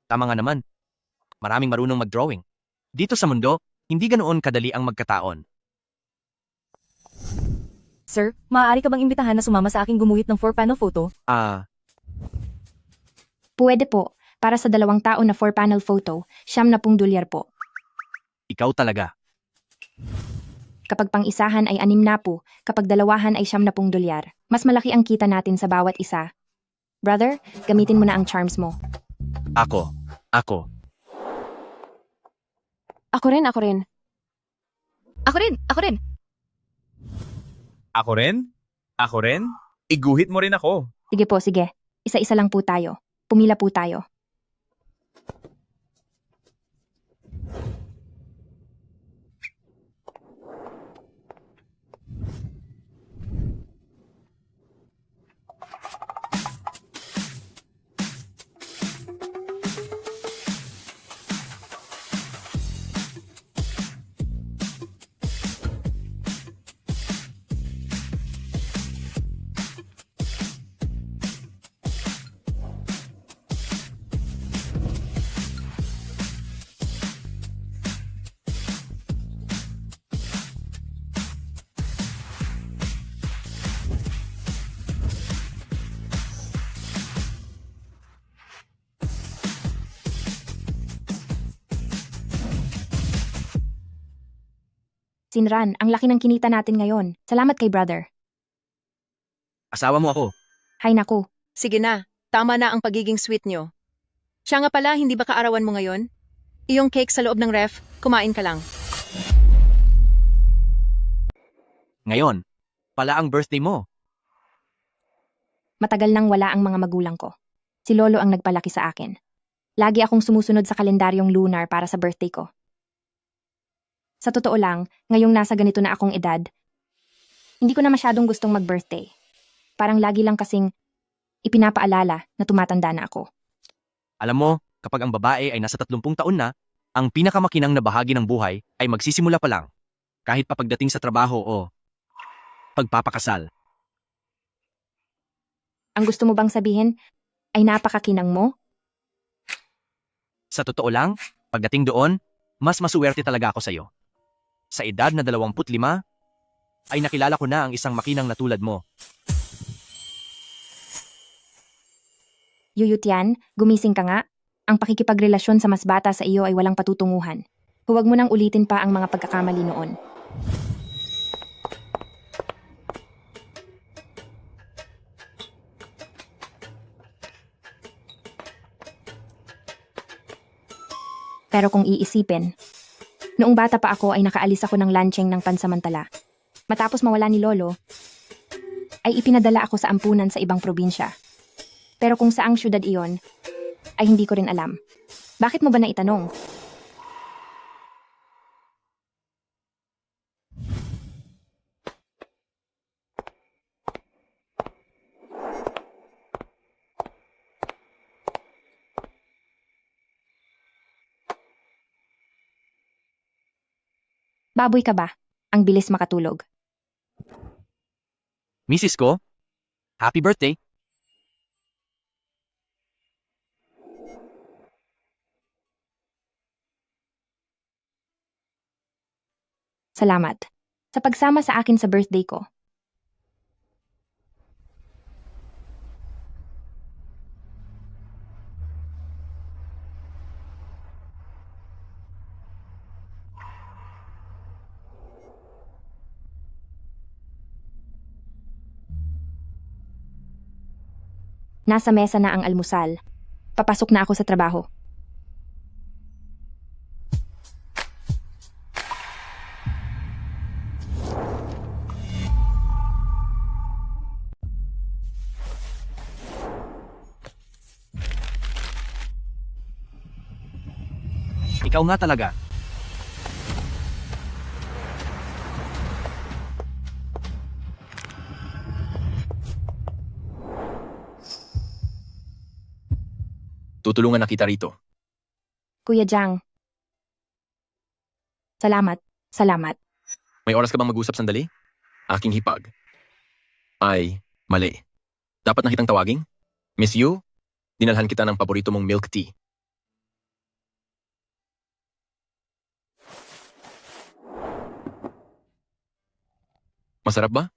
Speaker 8: Tama nga naman. Maraming marunong mag-drawing. Dito sa mundo, hindi ganoon kadali ang magkataon.
Speaker 15: Sir, maaari ka bang imbitahan na sumama sa aking gumuhit ng 4-panel photo?
Speaker 1: Pwede po. Para sa 2 tao na 4-panel photo, 70 dolyar po.
Speaker 8: Ikaw talaga.
Speaker 1: Kapag pang-isahan ay 60, kapag dalawahan ay 70 dolyar. Mas malaki ang kita natin sa bawat isa. Brother, gamitin mo na ang charms mo.
Speaker 8: Ako.
Speaker 15: Ako rin.
Speaker 6: Ako rin? Iguhit mo rin ako.
Speaker 1: Sige po, sige. Isa-isa lang po tayo. Pumila po tayo. Sinran, ang laki ng kinita natin ngayon. Salamat kay brother.
Speaker 8: Asawa mo ako.
Speaker 1: Hay naku.
Speaker 2: Sige na, tama na ang pagiging sweet nyo. Siya nga pala, hindi ba kaarawan mo ngayon? Iyong cake sa loob ng ref, kumain ka lang.
Speaker 8: Ngayon, pala ang birthday mo.
Speaker 1: Matagal nang wala ang mga magulang ko. Si Lolo ang nagpalaki sa akin. Lagi akong sumusunod sa kalendaryong lunar para sa birthday ko. Sa totoo lang, ngayong nasa ganito na akong edad, hindi ko na masyadong gustong mag-birthday. Parang lagi lang kasing ipinapaalala na tumatanda na ako.
Speaker 8: Alam mo, kapag ang babae ay nasa 30 taon na, ang pinakamakinang na bahagi ng buhay ay magsisimula pa lang. Kahit pa pagdating sa trabaho o pagpapakasal.
Speaker 1: Ang gusto mo bang sabihin ay napakakinang mo?
Speaker 8: Sa totoo lang, pagdating doon, mas masuwerte talaga ako sa'yo. Sa edad na 25, ay nakilala ko na ang isang makinang na tulad mo.
Speaker 1: Yuyutian, gumising ka nga. Ang pakikipagrelasyon sa mas bata sa iyo ay walang patutunguhan. Huwag mo nang ulitin pa ang mga pagkakamali noon. Pero kung iisipin, noong bata pa ako ay nakaalis ako ng lunching ng pansamantala. Matapos mawala ni Lolo, ay ipinadala ako sa ampunan sa ibang probinsya. Pero kung saang syudad iyon, ay hindi ko rin alam. Bakit mo ba naitanong? Baboy ka ba? Ang bilis makatulog.
Speaker 8: Mrs. ko, happy birthday.
Speaker 1: Salamat. Sa pagsama sa akin sa birthday ko. Nasa mesa na ang almusal. Papasok na ako sa trabaho.
Speaker 8: Ikaw nga talaga. Tutulungan na kita rito.
Speaker 1: Kuya Jang. Salamat. Salamat.
Speaker 8: May oras ka bang mag-usap sandali? Aking hipag. Ay, mali. Dapat na kitang tawaging? Miss Yu, dinalhan kita ng paborito mong milk tea. Masarap ba?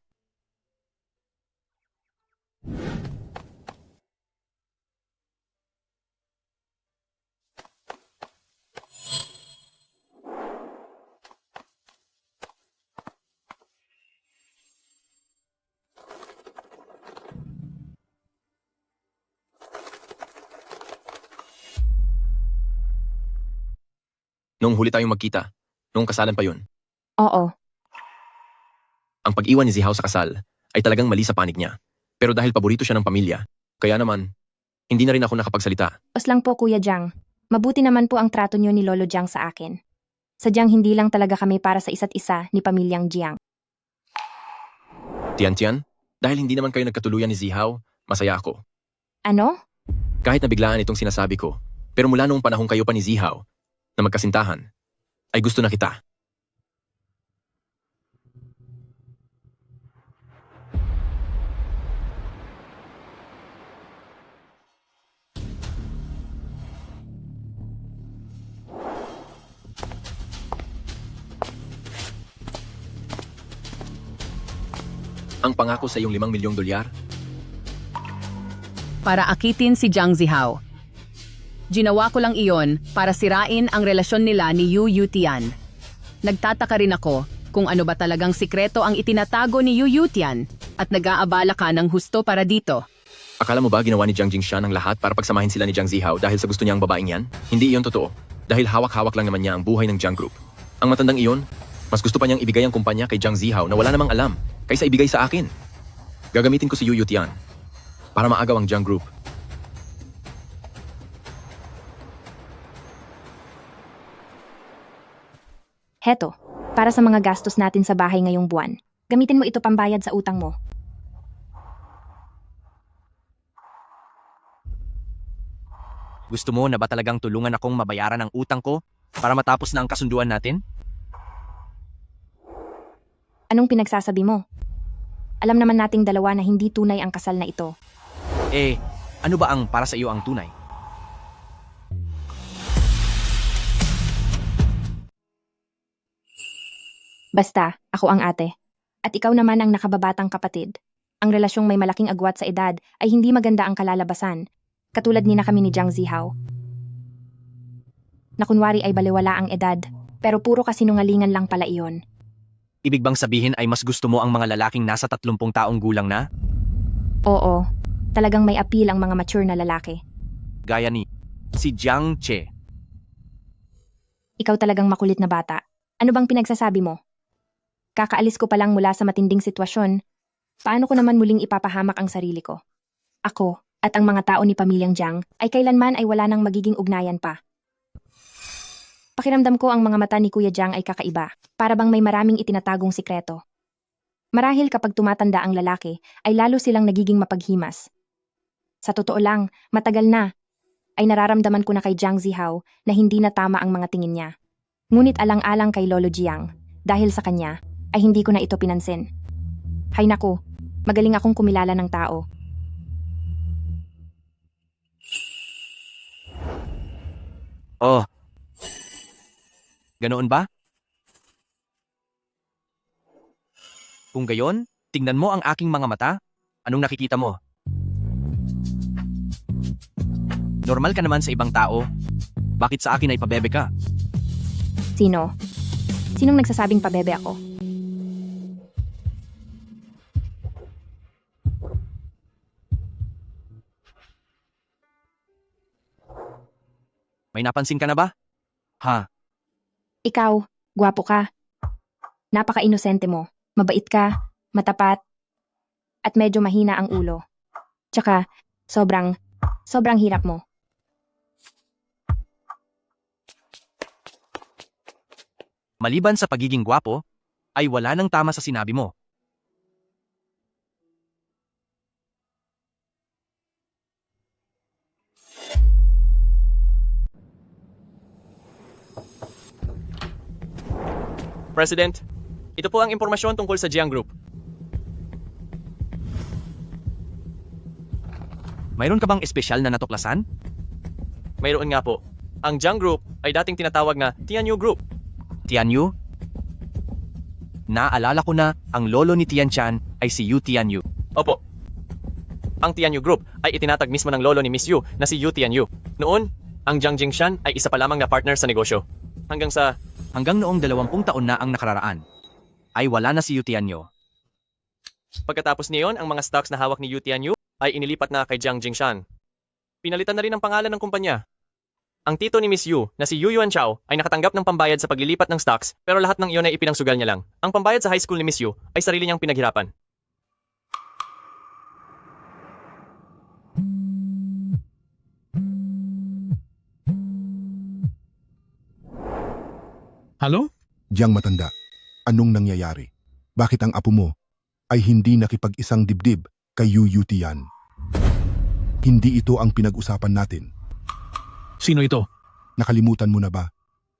Speaker 8: Noong huli tayong magkita, noong kasalan pa yun,
Speaker 1: Oo.
Speaker 8: ang pag-iwan ni Zihao sa kasal ay talagang mali sa panig niya. Pero dahil paborito siya ng pamilya, kaya naman, hindi na rin ako nakapagsalita.
Speaker 1: Os lang po Kuya Jang. Mabuti naman po ang trato niyo ni Lolo Jang sa akin. Sadyang hindi lang talaga kami para sa isa't isa ni pamilyang Jiang.
Speaker 8: Tian, dahil hindi naman kayo nagkatuluyan ni Zihao, masaya ako.
Speaker 1: Ano?
Speaker 8: Kahit nabiglaan itong sinasabi ko, pero mula noong panahong kayo pa ni Zihao, na magkasintahan, ay gusto na kita. Ang pangako sa iyong 5 milyong dolyar?
Speaker 4: Para akitin si Jiang Zihao. Ginawa ko lang iyon para sirain ang relasyon nila ni Yu Yutian. Nagtataka rin ako kung ano ba talagang sikreto ang itinatago ni Yu Yutian at nag-aabala ka ng husto para dito.
Speaker 8: Akala mo ba ginawa ni Jiang Jingshan ang lahat para pagsamahin sila ni Jiang Zihao dahil sa gusto niya ang babaeng yan? Hindi iyon totoo. Dahil hawak-hawak lang naman niya ang buhay ng Jiang Group. Ang matandang iyon, mas gusto pa niyang ibigay ang kumpanya kay Jiang Zihao na wala namang alam kaysa ibigay sa akin. Gagamitin ko si Yu Yutian para maagaw ang Jiang Group.
Speaker 1: Heto, para sa mga gastos natin sa bahay ngayong buwan. Gamitin mo ito pambayad sa utang mo.
Speaker 8: Gusto mo na ba talagang tulungan akong mabayaran ang utang ko para matapos na ang kasunduan natin?
Speaker 1: Anong pinagsasabi mo? Alam naman nating dalawa na hindi tunay ang kasal na ito.
Speaker 8: Ano ba ang para sa iyo ang tunay?
Speaker 1: Basta, ako ang ate. At ikaw naman ang nakababatang kapatid. Ang relasyong may malaking agwat sa edad ay hindi maganda ang kalalabasan. Katulad ni na kami ni Jiang Zihao. Na kunwari ay baliwala ang edad. Pero puro kasinungalingan lang pala iyon.
Speaker 8: Ibig bang sabihin ay mas gusto mo ang mga lalaking nasa 30 taong gulang na?
Speaker 1: Oo, talagang may appeal ang mga mature na lalaki.
Speaker 8: Gaya ni si Jiang Che.
Speaker 1: Ikaw talagang makulit na bata. Ano bang pinagsasabi mo? Kakaalis ko pa lang mula sa matinding sitwasyon. Paano ko naman muling ipapahamak ang sarili ko? Ako at ang mga tao ni Pamilyang Jiang ay kailanman ay wala nang magiging ugnayan pa. Pakiramdam ko ang mga mata ni Kuya Jiang ay kakaiba, para bang may maraming itinatagong sikreto. Marahil kapag tumatanda ang lalaki, ay lalo silang nagiging mapaghimas. Sa totoo lang, matagal na, ay nararamdaman ko na kay Jiang Zihao na hindi na tama ang mga tingin niya. Ngunit alang-alang kay Lolo Jiang, dahil sa kanya, ay hindi ko na ito pinansin. Hay naku, magaling akong kumilala ng tao.
Speaker 8: Oh. Ganoon ba? Kung gayon, tingnan mo ang aking mga mata. Anong nakikita mo? Normal ka naman sa ibang tao. Bakit sa akin ay pabebe ka?
Speaker 1: Sino? Sinong nagsasabing pabebe ako?
Speaker 8: May napansin ka na ba? Ha?
Speaker 1: Ikaw, gwapo ka. Napaka-inosente mo. Mabait ka, matapat, at medyo mahina ang ulo. Tsaka, sobrang hirap mo.
Speaker 8: Maliban sa pagiging gwapo, ay wala nang tama sa sinabi mo.
Speaker 7: President, ito po ang impormasyon tungkol sa Jiang Group.
Speaker 8: Mayroon ka bang espesyal na natuklasan?
Speaker 7: Mayroon nga po. Ang Jiang Group ay dating tinatawag na Tianyu Group.
Speaker 8: Tianyu? Naalala ko na ang lolo ni Tian Chan ay si Yu Tianyu.
Speaker 7: Opo. Ang Tianyu Group ay itinatag mismo ng lolo ni Miss Yu na si Yu Tianyu. Noon, ang Jiang Jingshan ay isa pa lamang na partner sa negosyo. Hanggang noong 20 taon na ang nakararaan, ay wala na si Yu Tianyu. Pagkatapos niyon, ang mga stocks na hawak ni Yu Tianyu ay inilipat na kay Jiang Jingshan. Pinalitan na rin ang pangalan ng kumpanya. Ang tito ni Miss Yu na si Yu Yuanchao ay nakatanggap ng pambayad sa paglilipat ng stocks pero lahat ng iyon ay ipinangsugal niya lang. Ang pambayad sa high school ni Miss Yu ay sarili niyang pinaghirapan.
Speaker 12: Halo?
Speaker 16: Jiang matanda, anong nangyayari? Bakit ang apo mo ay hindi nakipag-isang dibdib kay Yu Yutian? Hindi ito ang pinag-usapan natin.
Speaker 12: Sino ito?
Speaker 16: Nakalimutan mo na ba?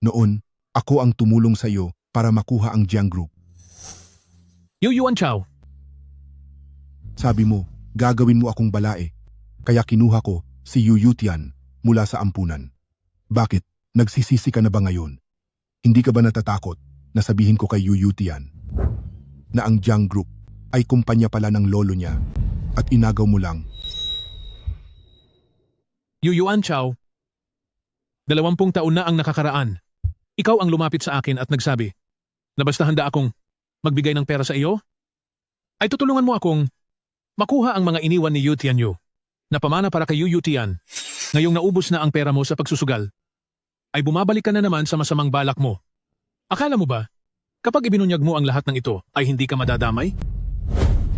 Speaker 16: Noon, ako ang tumulong sa iyo para makuha ang Jiang Group.
Speaker 12: Yu Yuanchao.
Speaker 16: Sabi mo, gagawin mo akong balae. Kaya kinuha ko si Yu Yutian mula sa ampunan. Bakit? Nagsisisi ka na ba ngayon? Hindi ka ba natatakot na sabihin ko kay Yu Yutian na ang Jiang Group ay kumpanya pala ng lolo niya at inagaw mo lang?
Speaker 12: Yu Yuanchao. 20 taon na ang nakakaraan. Ikaw ang lumapit sa akin at nagsabi na basta handa akong magbigay ng pera sa iyo, ay tutulungan mo akong makuha ang mga iniwan ni Yu Tianyu na pamana para kay Yu Yutian. Ngayong naubos na ang pera mo sa pagsusugal, ay bumabalik ka na naman sa masamang balak mo. Akala mo ba, kapag ibinunyag mo ang lahat ng ito, ay hindi ka madadamay?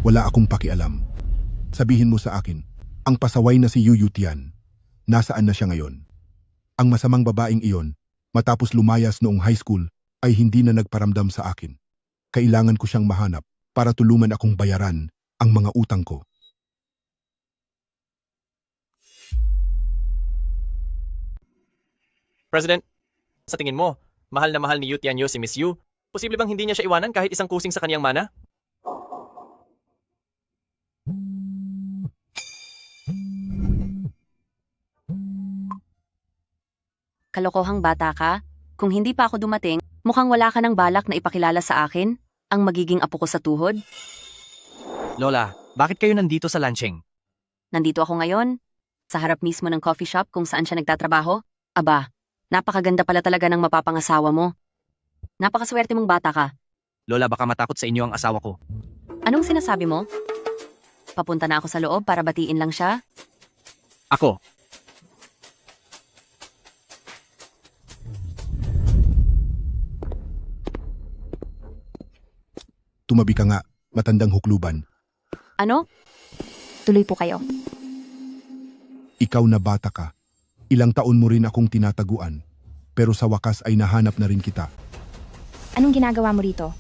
Speaker 16: Wala akong pakialam. Sabihin mo sa akin, ang pasaway na si Yu Yutian, nasaan na siya ngayon? Ang masamang babaeng iyon, matapos lumayas noong high school, ay hindi na nagparamdam sa akin. Kailangan ko siyang mahanap para tulungan akong bayaran ang mga utang ko.
Speaker 7: President, sa tingin mo, mahal na mahal ni Yu Tianyu si Miss Yu, posible bang hindi niya siya iwanan kahit isang kusing sa kaniyang mana?
Speaker 15: Kalokohang bata ka? Kung hindi pa ako dumating, mukhang wala ka ng balak na ipakilala sa akin ang magiging apo ko sa tuhod.
Speaker 8: Lola, bakit kayo nandito sa Lancheng?
Speaker 15: Nandito ako ngayon, sa harap mismo ng coffee shop kung saan siya nagtatrabaho. Aba, napakaganda pala talaga ng mapapangasawa mo. napakaswerte mong bata ka.
Speaker 8: Lola, baka matakot sa inyo ang asawa ko.
Speaker 15: Anong sinasabi mo? Papunta na ako sa loob para batiin lang siya?
Speaker 8: Ako,
Speaker 16: Tumabi ka nga, matandang hukluban.
Speaker 15: Ano?
Speaker 1: Tuloy po kayo.
Speaker 16: Ikaw na bata ka. Ilang taon mo rin akong tinataguan. Pero sa wakas ay nahanap na rin kita.
Speaker 1: Anong ginagawa mo rito?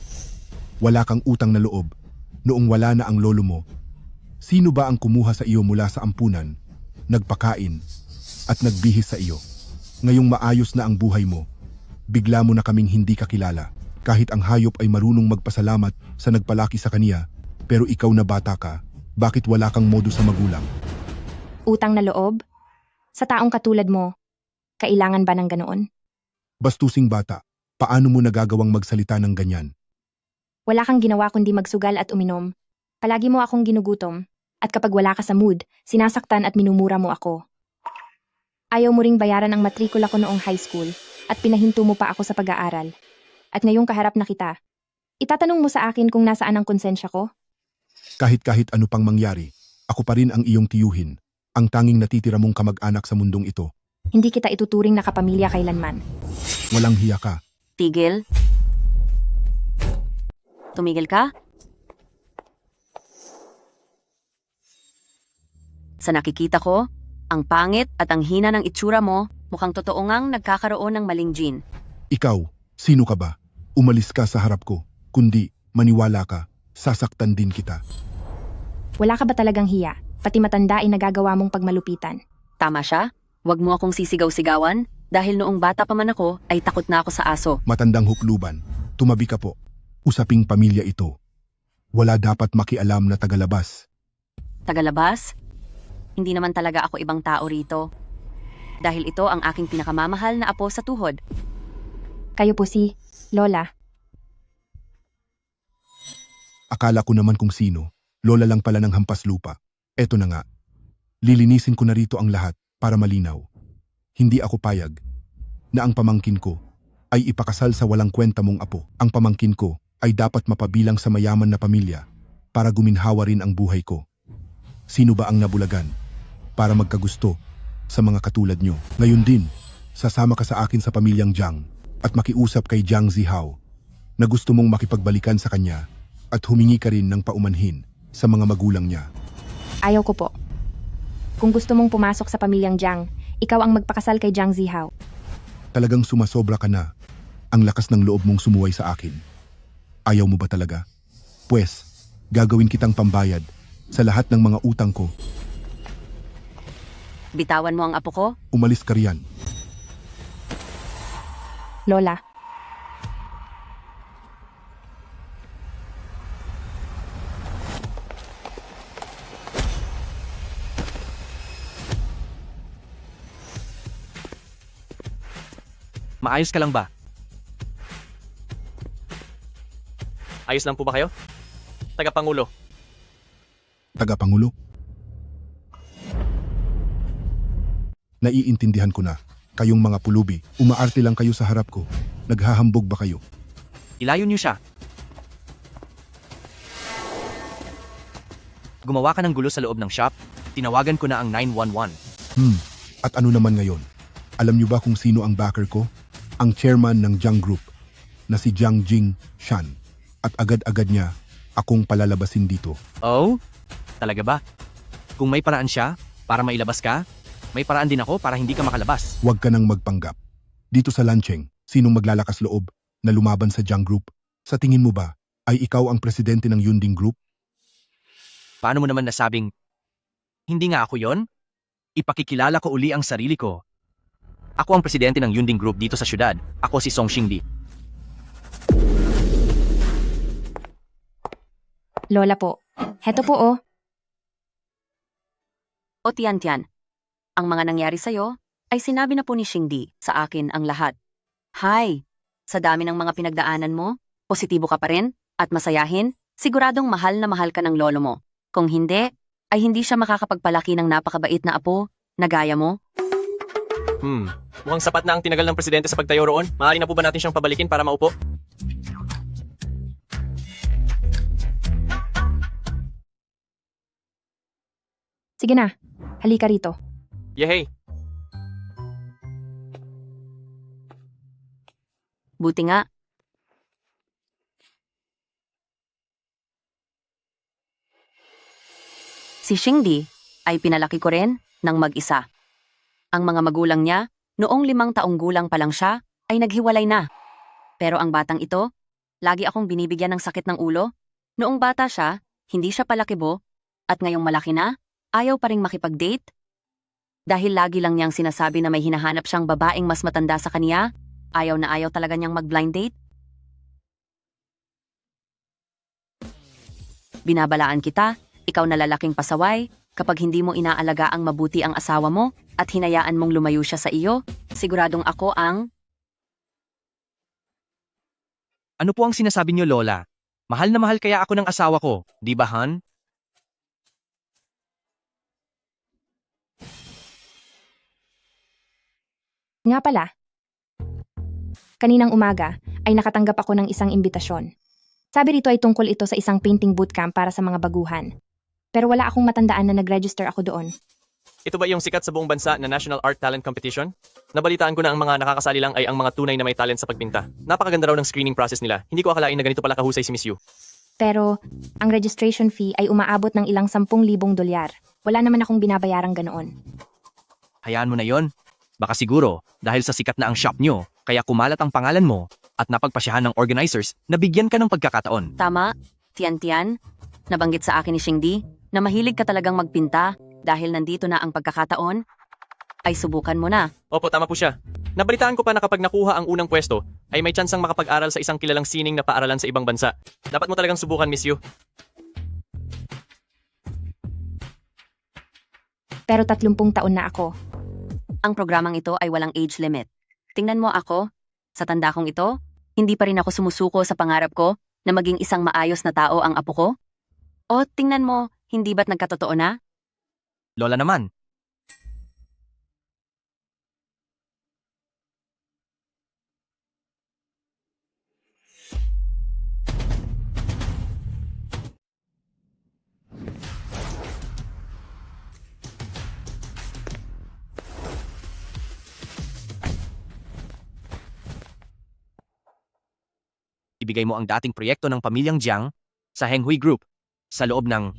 Speaker 16: Wala kang utang na loob. Noong wala na ang lolo mo, sino ba ang kumuha sa iyo mula sa ampunan, nagpakain, at nagbihis sa iyo? Ngayong maayos na ang buhay mo, bigla mo na kaming hindi kakilala. Kahit ang hayop ay marunong magpasalamat sa nagpalaki sa kaniya, pero ikaw na bata ka, bakit wala kang modo sa magulang?
Speaker 1: Utang na loob? Sa taong katulad mo, kailangan ba ng ganoon?
Speaker 16: Bastusing bata, paano mo nagagawang magsalita ng ganyan?
Speaker 1: Wala kang ginawa kundi magsugal at uminom. Palagi mo akong ginugutom, at kapag wala ka sa mood, sinasaktan at minumura mo ako. Ayaw mo ring bayaran ang matrikula ko noong high school, at pinahinto mo pa ako sa pag-aaral. At ngayong kaharap na kita, itatanong mo sa akin kung nasaan ang konsensya ko?
Speaker 16: Kahit ano pang mangyari, ako pa rin ang iyong tiyuhin, ang tanging natitira mong kamag-anak sa mundong ito.
Speaker 1: Hindi kita ituturing na kapamilya kailanman.
Speaker 16: Walang hiya ka.
Speaker 15: Tigil? Tumigil ka? Sa nakikita ko, ang pangit at ang hina ng itsura mo, mukhang totoo ngang nagkakaroon ng maling gene.
Speaker 16: Ikaw, sino ka ba? Umalis ka sa harap ko, kundi maniwala ka, sasaktan din kita.
Speaker 1: Wala ka ba talagang hiya? Pati matanda ay nagagawa mong pagmalupitan.
Speaker 15: Tama siya? Huwag mo akong sisigaw-sigawan dahil noong bata pa man ako ay takot na ako sa aso.
Speaker 16: Matandang hukluban, tumabi ka po. Usaping pamilya ito. Wala dapat makialam na tagalabas.
Speaker 15: Tagalabas? Hindi naman talaga ako ibang tao rito. Dahil ito ang aking pinakamamahal na apo sa tuhod.
Speaker 1: Kayo po si Lola.
Speaker 16: Akala ko naman kung sino, lola lang pala ng hampas lupa. Eto na nga. Lilinisin ko na rito ang lahat para malinaw. Hindi ako payag na ang pamangkin ko ay ipakasal sa walang kwenta mong apo. Ang pamangkin ko ay dapat mapabilang sa mayaman na pamilya para guminhawa rin ang buhay ko. Sino ba ang nabulagan para magkagusto sa mga katulad nyo? Ngayon din, sasama ka sa akin sa pamilyang Jiang at makiusap kay Jiang Zihao na gusto mong makipagbalikan sa kanya at humingi ka rin ng paumanhin sa mga magulang niya.
Speaker 1: Ayaw ko po. Kung gusto mong pumasok sa pamilyang Jiang, ikaw ang magpakasal kay Jiang Zihao.
Speaker 16: Talagang sumasobra ka na. Ang lakas ng loob mong sumuway sa akin. Ayaw mo ba talaga? Pwes, gagawin kitang pambayad sa lahat ng mga utang ko.
Speaker 15: Bitawan mo ang apo ko?
Speaker 16: Umalis ka riyan.
Speaker 1: Lola.
Speaker 8: maayos ka lang ba?
Speaker 7: Ayos lang po ba kayo? Tagapangulo.
Speaker 16: Tagapangulo? Naiintindihan ko na. Kayong mga pulubi, umaarte lang kayo sa harap ko. Naghahambog ba kayo?
Speaker 8: Ilayo niyo siya. Gumawa ka ng gulo sa loob ng shop, tinawagan ko na ang 911.
Speaker 16: At ano naman ngayon? Alam niyo ba kung sino ang backer ko? Ang chairman ng Jiang Group, na si Jiang Jing Shan. At agad-agad niya akong palalabasin dito.
Speaker 8: Oh? Talaga ba? Kung may paraan siya, para mailabas ka, may paraan din ako para hindi ka makalabas.
Speaker 16: Huwag ka nang magpanggap. Dito sa Lancheng, sinong maglalakas loob na lumaban sa Jiang Group? Sa tingin mo ba, ay ikaw ang presidente ng Yunding Group?
Speaker 8: Paano mo naman nasabing, hindi nga ako yon? Ipakikilala ko uli ang sarili ko. Ako ang presidente ng Yunding Group dito sa syudad. Ako si Song Xingdi.
Speaker 1: Lola po. Heto po oh.
Speaker 15: O Tian-Tian, ang mga nangyari sa'yo ay sinabi na po ni Xingdi sa akin ang lahat. Hi, sa dami ng mga pinagdaanan mo, positibo ka pa rin at masayahin, siguradong mahal na mahal ka ng lolo mo. Kung hindi, ay hindi siya makakapagpalaki ng napakabait na apo na gaya mo.
Speaker 7: Mukhang sapat na ang tinagal ng presidente sa pagtayo roon. Maaari na po ba natin siyang pabalikin para maupo?
Speaker 1: Sige na, halika rito.
Speaker 7: Yehey!
Speaker 15: Buti nga. Si Xingdi ay pinalaki ko rin ng mag-isa. Ang mga magulang niya, noong 5 taong gulang pa lang siya, ay naghiwalay na. Pero ang batang ito, lagi akong binibigyan ng sakit ng ulo. Noong bata siya, hindi siya palakibo, at ngayong malaki na, ayaw pa ring makipag-date. Dahil lagi lang niyang sinasabi na may hinahanap siyang babaeng mas matanda sa kaniya, ayaw na ayaw talaga niyang mag-blind date. Binabalaan kita, ikaw na lalaking pasaway, kapag hindi mo inaalagaan mabuti ang asawa mo at hinayaan mong lumayo siya sa iyo, siguradong ako ang...
Speaker 8: Ano po ang sinasabi niyo, Lola? Mahal na mahal kaya ako ng asawa ko, di ba, Han?
Speaker 1: Nga pala, kaninang umaga ay nakatanggap ako ng isang imbitasyon. Sabi rito ay tungkol ito sa isang painting bootcamp para sa mga baguhan. Pero wala akong matandaan na nag-register ako doon.
Speaker 7: Ito ba yung sikat sa buong bansa na National Art Talent Competition? Nabalitaan ko na ang mga nakakasali lang ay ang mga tunay na may talent sa pagpinta. Napakaganda raw ng screening process nila. Hindi ko akalain na ganito pala kahusay si Miss Yu.
Speaker 1: Pero ang registration fee ay umaabot ng ilang 10,000 dolyar. Wala naman akong binabayarang ganoon.
Speaker 8: Hayaan mo na yon. Baka siguro, dahil sa sikat na ang shop nyo, kaya kumalat ang pangalan mo at napagpasyahan ng organizers na bigyan ka ng pagkakataon.
Speaker 15: Tama, Tian. Nabanggit sa akin ni Xingdi na mahilig ka talagang magpinta dahil nandito na ang pagkakataon, ay subukan mo na.
Speaker 7: Opo, tama po siya. Nabalitaan ko pa na kapag nakuha ang unang pwesto, ay may tsansang makapag-aral sa isang kilalang sining na paaralan sa ibang bansa. Dapat mo talagang subukan, Miss Yu.
Speaker 1: Pero 30 taon na ako.
Speaker 15: Ang programang ito ay walang age limit. Tingnan mo ako, sa tanda kong ito, hindi pa rin ako sumusuko sa pangarap ko na maging isang maayos na tao ang apo ko? O tingnan mo, hindi ba't nagkatotoo na?
Speaker 8: Lola naman. Ibigay mo ang dating proyekto ng pamilyang Jiang sa Henghui Group sa loob ng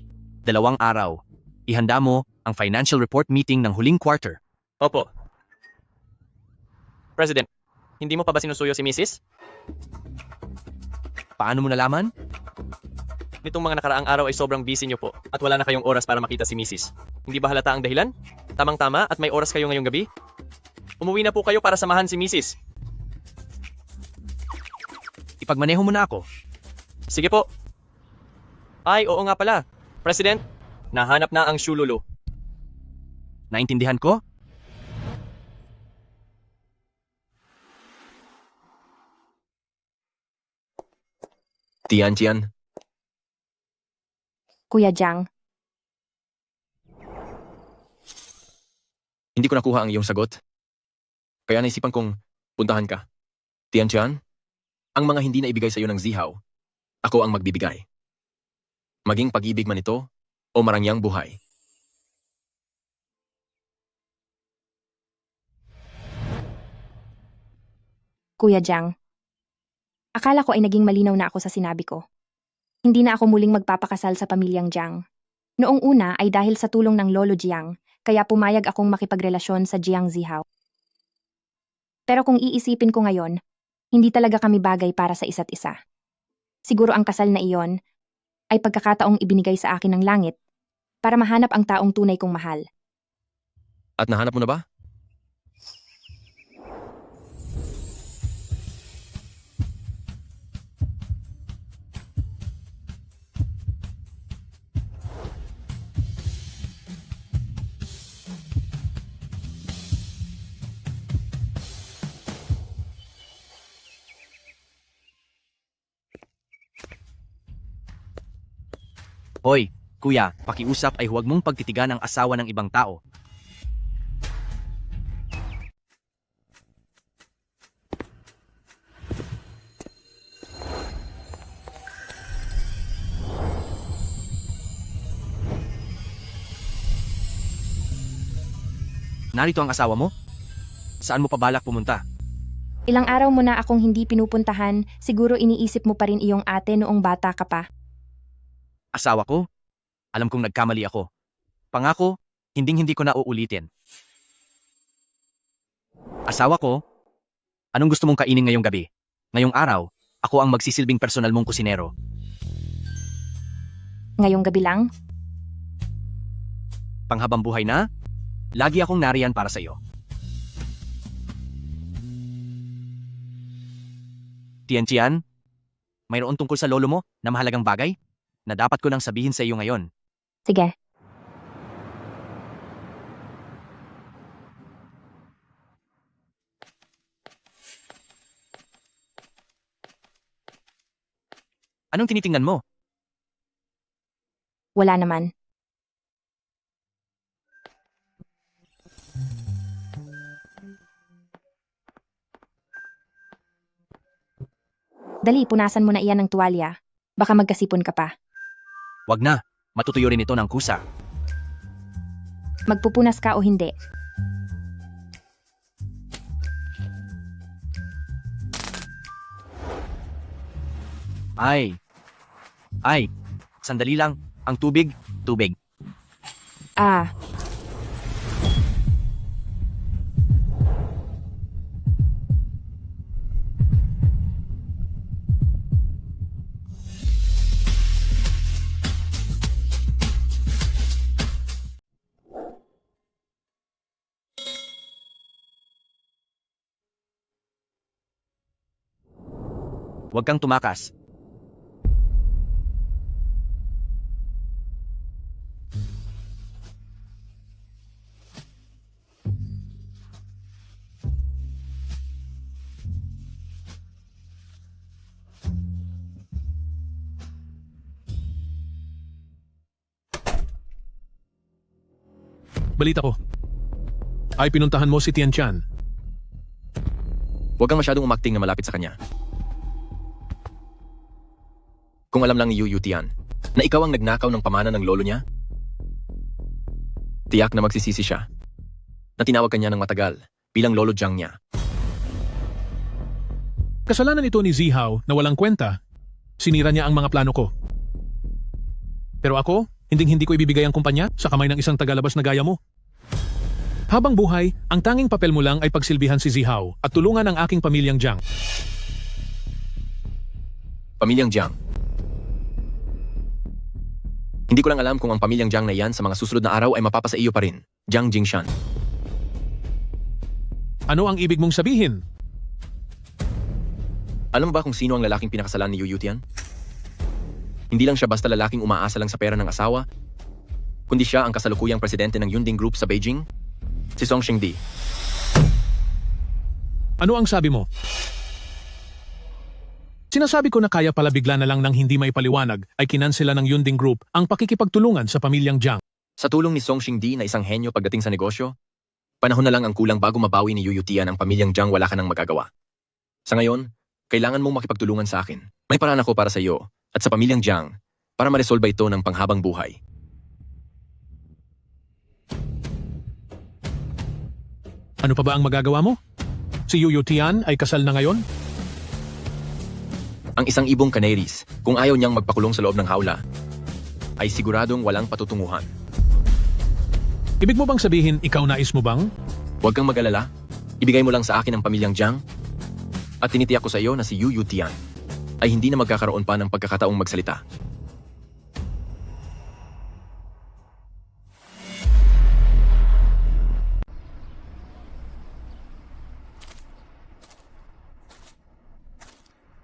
Speaker 8: 2 araw. Ihanda mo ang financial report meeting ng huling quarter.
Speaker 7: Opo. President, hindi mo pa ba sinusuyo si Mrs.?
Speaker 8: Paano mo nalaman?
Speaker 7: Nitong mga nakaraang araw ay sobrang busy niyo po at wala na kayong oras para makita si Mrs. Hindi ba halata ang dahilan? Tamang-tama at may oras kayo ngayong gabi? Umuwi na po kayo para samahan si Mrs.
Speaker 8: Ipagmaneho mo na ako.
Speaker 7: Sige po. Ay, oo nga pala. President, nahanap na ang Shululu.
Speaker 8: Naintindihan ko?
Speaker 7: Tian.
Speaker 1: Kuya Jiang,
Speaker 7: Hindi ko nakuha ang iyong sagot. Kaya naisipan kong puntahan ka. Tian, ang mga hindi na ibigay sa iyo ng Zihaw, ako ang magbibigay. Maging pag-ibig man ito o marangyang buhay.
Speaker 1: Kuya Jiang. Akala ko ay naging malinaw na ako sa sinabi ko. Hindi na ako muling magpapakasal sa pamilyang Jiang. Noong una ay dahil sa tulong ng Lolo Jiang, kaya pumayag akong makipagrelasyon sa Jiang Zihaw. Pero kung iisipin ko ngayon, hindi talaga kami bagay para sa isa't isa. Siguro ang kasal na iyon ay pagkakataong ibinigay sa akin ng langit para mahanap ang taong tunay kong mahal.
Speaker 7: At nahanap mo na ba?
Speaker 8: Hoy, kuya, pakiusap ay huwag mong pagtitigan ang asawa ng ibang tao. Narito ang asawa mo? Saan mo pa balak pumunta?
Speaker 1: Ilang araw mo na akong hindi pinupuntahan, siguro iniisip mo pa rin iyong ate noong bata ka pa.
Speaker 8: Asawa ko? Alam kong nagkamali ako. Pangako, hinding-hindi ko na uulitin. Asawa ko? Anong gusto mong kainin ngayong gabi? Ngayong araw, ako ang magsisilbing personal mong kusinero.
Speaker 1: Ngayong gabi lang?
Speaker 8: Panghabang buhay na? Lagi akong nariyan para sa iyo. Tian, mayroon tungkol sa lolo mo na mahalagang bagay na dapat ko nang sabihin sa iyo ngayon.
Speaker 1: Sige.
Speaker 8: Anong tinitingnan mo?
Speaker 1: Wala naman. Dali, punasan mo na iyan ng tuwalya. Baka magkasipon ka pa.
Speaker 8: Wag na, matutuyo rin ito ng kusa.
Speaker 1: Magpupunas ka o hindi.
Speaker 8: Ay, sandali lang. Ang tubig.
Speaker 1: Ah,
Speaker 8: Huwag kang tumakas.
Speaker 12: Balita ko. Ay pinuntahan mo si Tian Chan.
Speaker 7: Huwag kang masyadong umakting na malapit sa kanya. Kung alam lang ni Yu Tian na ikaw ang nagnakaw ng pamana ng lolo niya, tiyak na magsisisi siya na tinawag kanya ng matagal bilang lolo Jiang niya.
Speaker 12: Kasalanan ito ni Zihao na walang kwenta. Sinira niya ang mga plano ko. Pero ako, hindi ko ibibigay ang kumpanya sa kamay ng isang tagalabas na gaya mo. Habang buhay, ang tanging papel mo lang ay pagsilbihan si Zihao at tulungan ang aking pamilyang Jiang.
Speaker 7: Pamilyang Jiang. Hindi ko lang alam kung ang pamilyang Jiang na yan sa mga susunod na araw ay mapapasa iyo pa rin. Jiang Jingshan.
Speaker 12: Ano ang ibig mong sabihin?
Speaker 7: Alam mo ba kung sino ang lalaking pinakasalan ni Yu Tian? Hindi lang siya basta lalaking umaasa lang sa pera ng asawa, kundi siya ang kasalukuyang presidente ng Yunding Group sa Beijing, si Song Xingdi.
Speaker 12: Ano ang sabi mo? Sinasabi ko na kaya pala bigla na lang nang hindi maipaliwanag ay kinansela ng Yunding Group ang pakikipagtulungan sa pamilyang Jiang.
Speaker 7: Sa tulong ni Song Xingdi na isang henyo pagdating sa negosyo, panahon na lang ang kulang bago mabawi ni Yu Tian ang pamilyang Jiang wala ka nang magagawa. Sa ngayon, kailangan mong makipagtulungan sa akin. May paraan ako para sa iyo at sa pamilyang Jiang para maresolba ito ng panghabang buhay.
Speaker 12: Ano pa ba ang magagawa mo? Si Yu Tian ay kasal na ngayon?
Speaker 7: Ang isang ibong canaries, kung ayaw niyang magpakulong sa loob ng hawla, ay siguradong walang patutunguhan.
Speaker 12: Ibig mo bang sabihin ikaw nais mo bang?
Speaker 7: Huwag kang mag-alala. Ibigay mo lang sa akin ang pamilyang Jiang at tinitiyak ko sa iyo na si Yu Tian ay hindi na magkakaroon pa ng pagkakataong magsalita.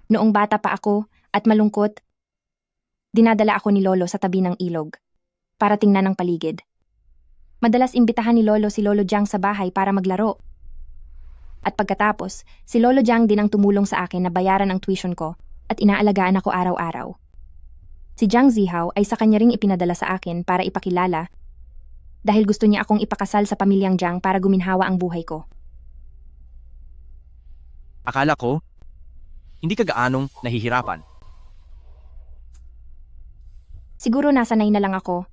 Speaker 1: noong bata pa ako at malungkot, dinadala ako ni Lolo sa tabi ng ilog para tingnan ang paligid. Madalas imbitahan ni Lolo si Lolo Jiang sa bahay para maglaro. At pagkatapos, si Lolo Jiang din ang tumulong sa akin na bayaran ang tuition ko at inaalagaan ako araw-araw. Si Jiang Zihao ay sa kanya ring ipinadala sa akin para ipakilala dahil gusto niya akong ipakasal sa pamilyang Jiang para guminhawa ang buhay ko.
Speaker 8: Akala ko, hindi ka gaanong nahihirapan.
Speaker 1: Siguro nasanay na lang ako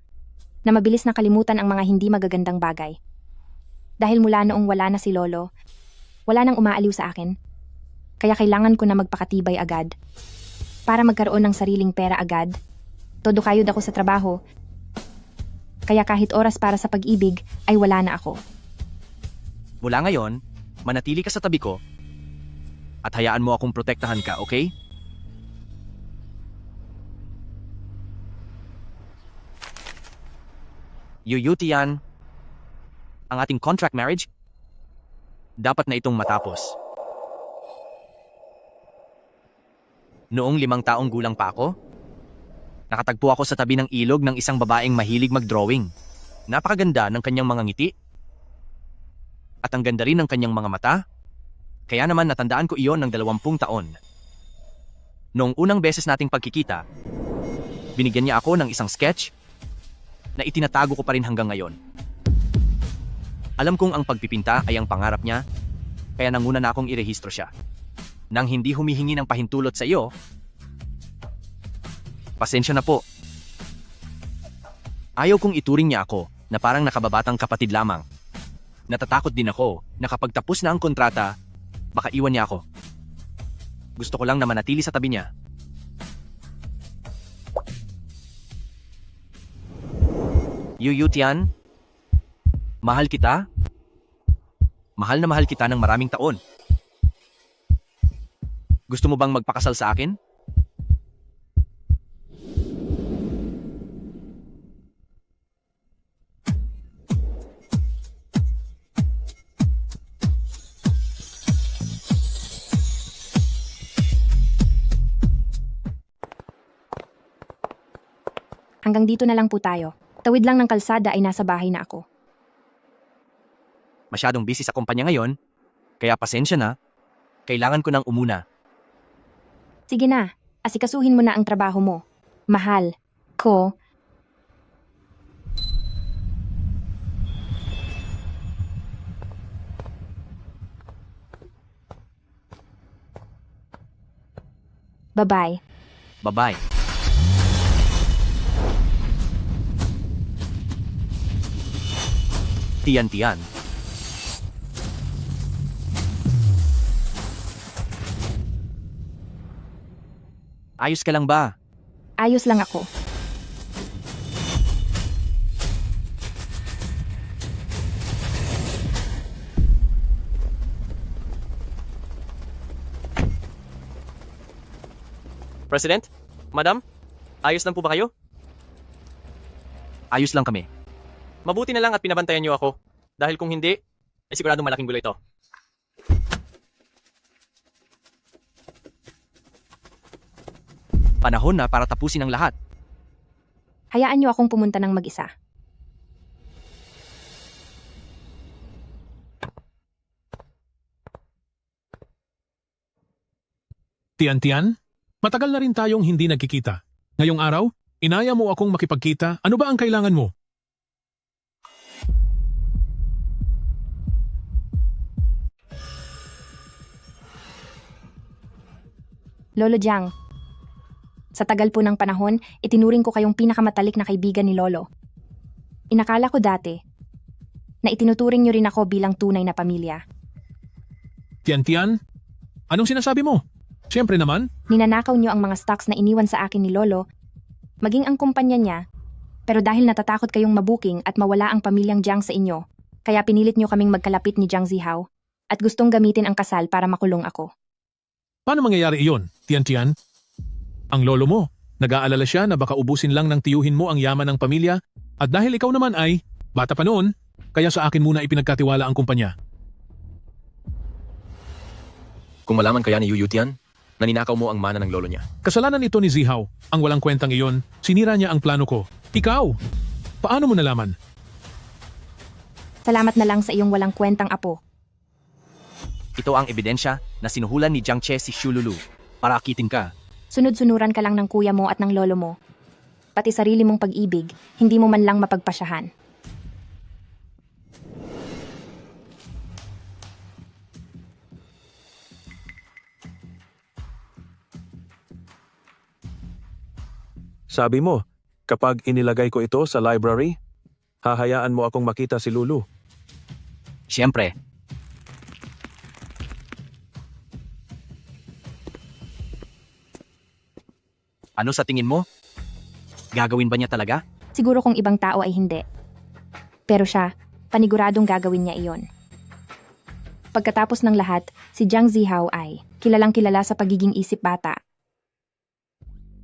Speaker 1: na mabilis nakalimutan ang mga hindi magagandang bagay. Dahil mula noong wala na si Lolo, wala nang umaaliw sa akin. Kaya kailangan ko na magpakatibay agad. Para magkaroon ng sariling pera agad. Todo kayod ako sa trabaho. Kaya kahit oras para sa pag-ibig ay wala na ako.
Speaker 8: Mula ngayon, manatili ka sa tabi ko at hayaan mo akong protektahan ka, okay? Yuyutian, ang ating contract marriage, dapat na itong matapos. Noong 5 taong gulang pa ako, nakatagpo ako sa tabi ng ilog ng isang babaeng mahilig mag-drawing. Napakaganda ng kanyang mga ngiti. At ang ganda rin ng kanyang mga mata. Kaya naman natandaan ko iyon ng 20 taon. Noong unang beses nating pagkikita, binigyan niya ako ng isang sketch na itinatago ko pa rin hanggang ngayon. Alam kong ang pagpipinta ay ang pangarap niya, kaya nanguna na akong irehistro siya. Nang hindi humihingi ng pahintulot sa iyo, pasensya na po. Ayaw kong ituring niya ako na parang nakababatang kapatid lamang. Natatakot din ako na kapag tapos na ang kontrata, baka iwan niya ako. Gusto ko lang na manatili sa tabi niya. Yuyutian, mahal kita. Mahal na mahal kita ng maraming taon. Gusto mo bang magpakasal sa akin?
Speaker 1: Hanggang dito na lang po tayo. Tawid lang ng kalsada ay nasa bahay na ako.
Speaker 8: Masyadong busy sa kumpanya ngayon, kaya pasensya na. Kailangan ko nang umuna.
Speaker 1: Sige na, asikasuhin mo na ang trabaho mo. Mahal ko. Bye-bye.
Speaker 8: Bye-bye. Tiyan-tiyan. Ayos ka lang ba?
Speaker 1: Ayos lang ako.
Speaker 7: President? Madam? Ayos lang po ba kayo?
Speaker 8: Ayos lang kami.
Speaker 7: Mabuti na lang at pinabantayan niyo ako. Dahil kung hindi, ay siguradong malaking gulo ito.
Speaker 8: Panahon na para tapusin ang lahat.
Speaker 1: Hayaan niyo akong pumunta ng mag-isa.
Speaker 12: Tiyan-tiyan, matagal na rin tayong hindi nagkikita. Ngayong araw, inaya mo akong makipagkita. Ano ba ang kailangan mo?
Speaker 1: Lolo Jiang, sa tagal po ng panahon, itinuring ko kayong pinakamatalik na kaibigan ni Lolo. Inakala ko dati na itinuturing niyo rin ako bilang tunay na pamilya.
Speaker 12: Tiyan-tiyan, anong sinasabi mo? Siyempre naman,
Speaker 1: Ninanakaw niyo ang mga stocks na iniwan sa akin ni Lolo, maging ang kumpanya niya, pero dahil natatakot kayong mabuking at mawala ang pamilyang Jiang sa inyo, kaya pinilit niyo kaming magkalapit ni Jiang Zihao at gustong gamitin ang kasal para makulong ako.
Speaker 12: paano mangyayari iyon, Tiyan-tiyan? Ang lolo mo, nag-aalala siya na baka ubusin lang ng tiyuhin mo ang yaman ng pamilya at dahil ikaw naman ay, bata pa noon, kaya sa akin muna ipinagkatiwala ang kumpanya.
Speaker 8: Kung malaman kaya ni Yuyutian, naninakaw mo ang mana ng lolo niya.
Speaker 12: Kasalanan ito ni Zihao, ang walang kwentang iyon, sinira niya ang plano ko. Ikaw, paano mo nalaman?
Speaker 1: Salamat na lang sa iyong walang kwentang apo.
Speaker 8: Ito ang ebidensya na sinuhulan ni Jiang Che si Shululu para akitin ka.
Speaker 1: Sunod-sunuran ka lang ng kuya mo at ng lolo mo. Pati sarili mong pag-ibig, hindi mo man lang mapagpasyahan.
Speaker 3: Sabi mo, kapag inilagay ko ito sa library, hahayaan mo akong makita si Lulu.
Speaker 8: Siyempre. Ano sa tingin mo? Gagawin ba niya talaga?
Speaker 1: Siguro kung ibang tao ay hindi. Pero siya, paniguradong gagawin niya iyon. Pagkatapos ng lahat, si Jiang Zihao ay kilalang kilala sa pagiging isip bata.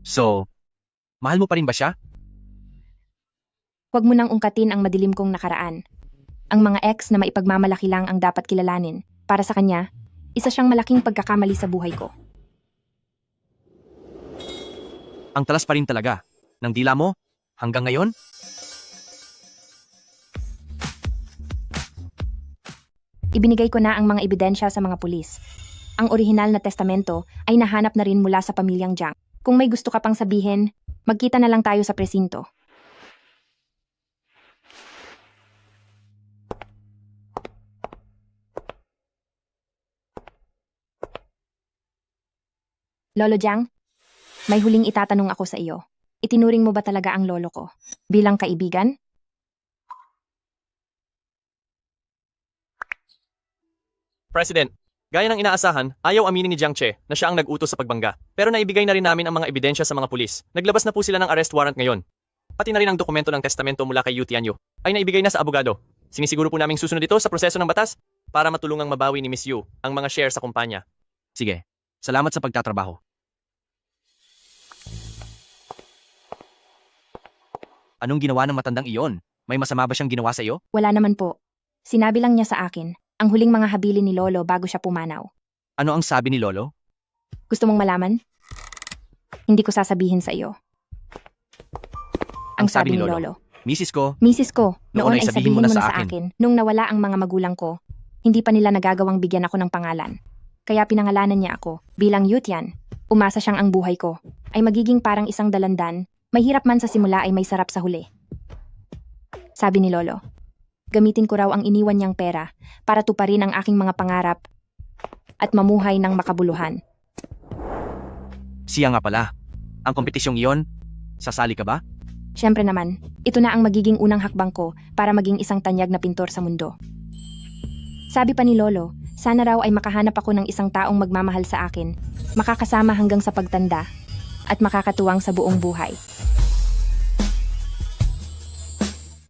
Speaker 8: So, mahal mo pa rin ba siya?
Speaker 1: Huwag mo nang ungkatin ang madilim kong nakaraan. Ang mga ex na maipagmamalaki lang ang dapat kilalanin. Para sa kanya, isa siyang malaking pagkakamali sa buhay ko.
Speaker 8: Ang talas pa rin talaga. Nang dila mo? Hanggang ngayon?
Speaker 1: Ibinigay ko na ang mga ebidensya sa mga pulis. Ang orihinal na testamento ay nahanap na rin mula sa pamilyang Jiang. Kung may gusto ka pang sabihin, magkita na lang tayo sa presinto. Lolo Jiang, may huling itatanong ako sa iyo. Itinuring mo ba talaga ang lolo ko bilang kaibigan?
Speaker 7: President, gaya ng inaasahan, ayaw aminin ni Jiang Che na siya ang nag-utos sa pagbangga. Pero naibigay na rin namin ang mga ebidensya sa mga pulis. Naglabas na po sila ng arrest warrant ngayon. Pati na rin ang dokumento ng testamento mula kay Yu Tianyu ay naibigay na sa abogado. Sinisiguro po naming susunod ito sa proseso ng batas para matulungang mabawi ni Miss Yu ang mga share sa kumpanya.
Speaker 8: Sige, salamat sa pagtatrabaho. Anong ginawa ng matandang iyon? May masama ba siyang ginawa sa iyo?
Speaker 1: Wala naman po. Sinabi lang niya sa akin ang huling mga habilin ni Lolo bago siya pumanaw.
Speaker 8: Ano ang sabi ni Lolo?
Speaker 1: Gusto mong malaman? Hindi ko sasabihin sa iyo. Ang sabi ni Lolo.
Speaker 8: Misis ko,
Speaker 1: noon ay sabihin mo na sa akin. Nung nawala ang mga magulang ko, hindi pa nila nagagawang bigyan ako ng pangalan. Kaya pinangalanan niya ako bilang Yutian. Umasa siyang ang buhay ko ay magiging parang isang dalandan. Mahirap man sa simula ay may sarap sa huli. Sabi ni Lolo. Gamitin ko raw ang iniwan niyang pera para tuparin ang aking mga pangarap at mamuhay ng makabuluhan.
Speaker 8: siya nga pala. Ang kompetisyong iyon, sasali ka ba?
Speaker 1: Siyempre naman, ito na ang magiging unang hakbang ko para maging isang tanyag na pintor sa mundo. Sabi pa ni Lolo, sana raw ay makahanap ako ng isang taong magmamahal sa akin, makakasama hanggang sa pagtanda, at makakatuwang sa buong buhay.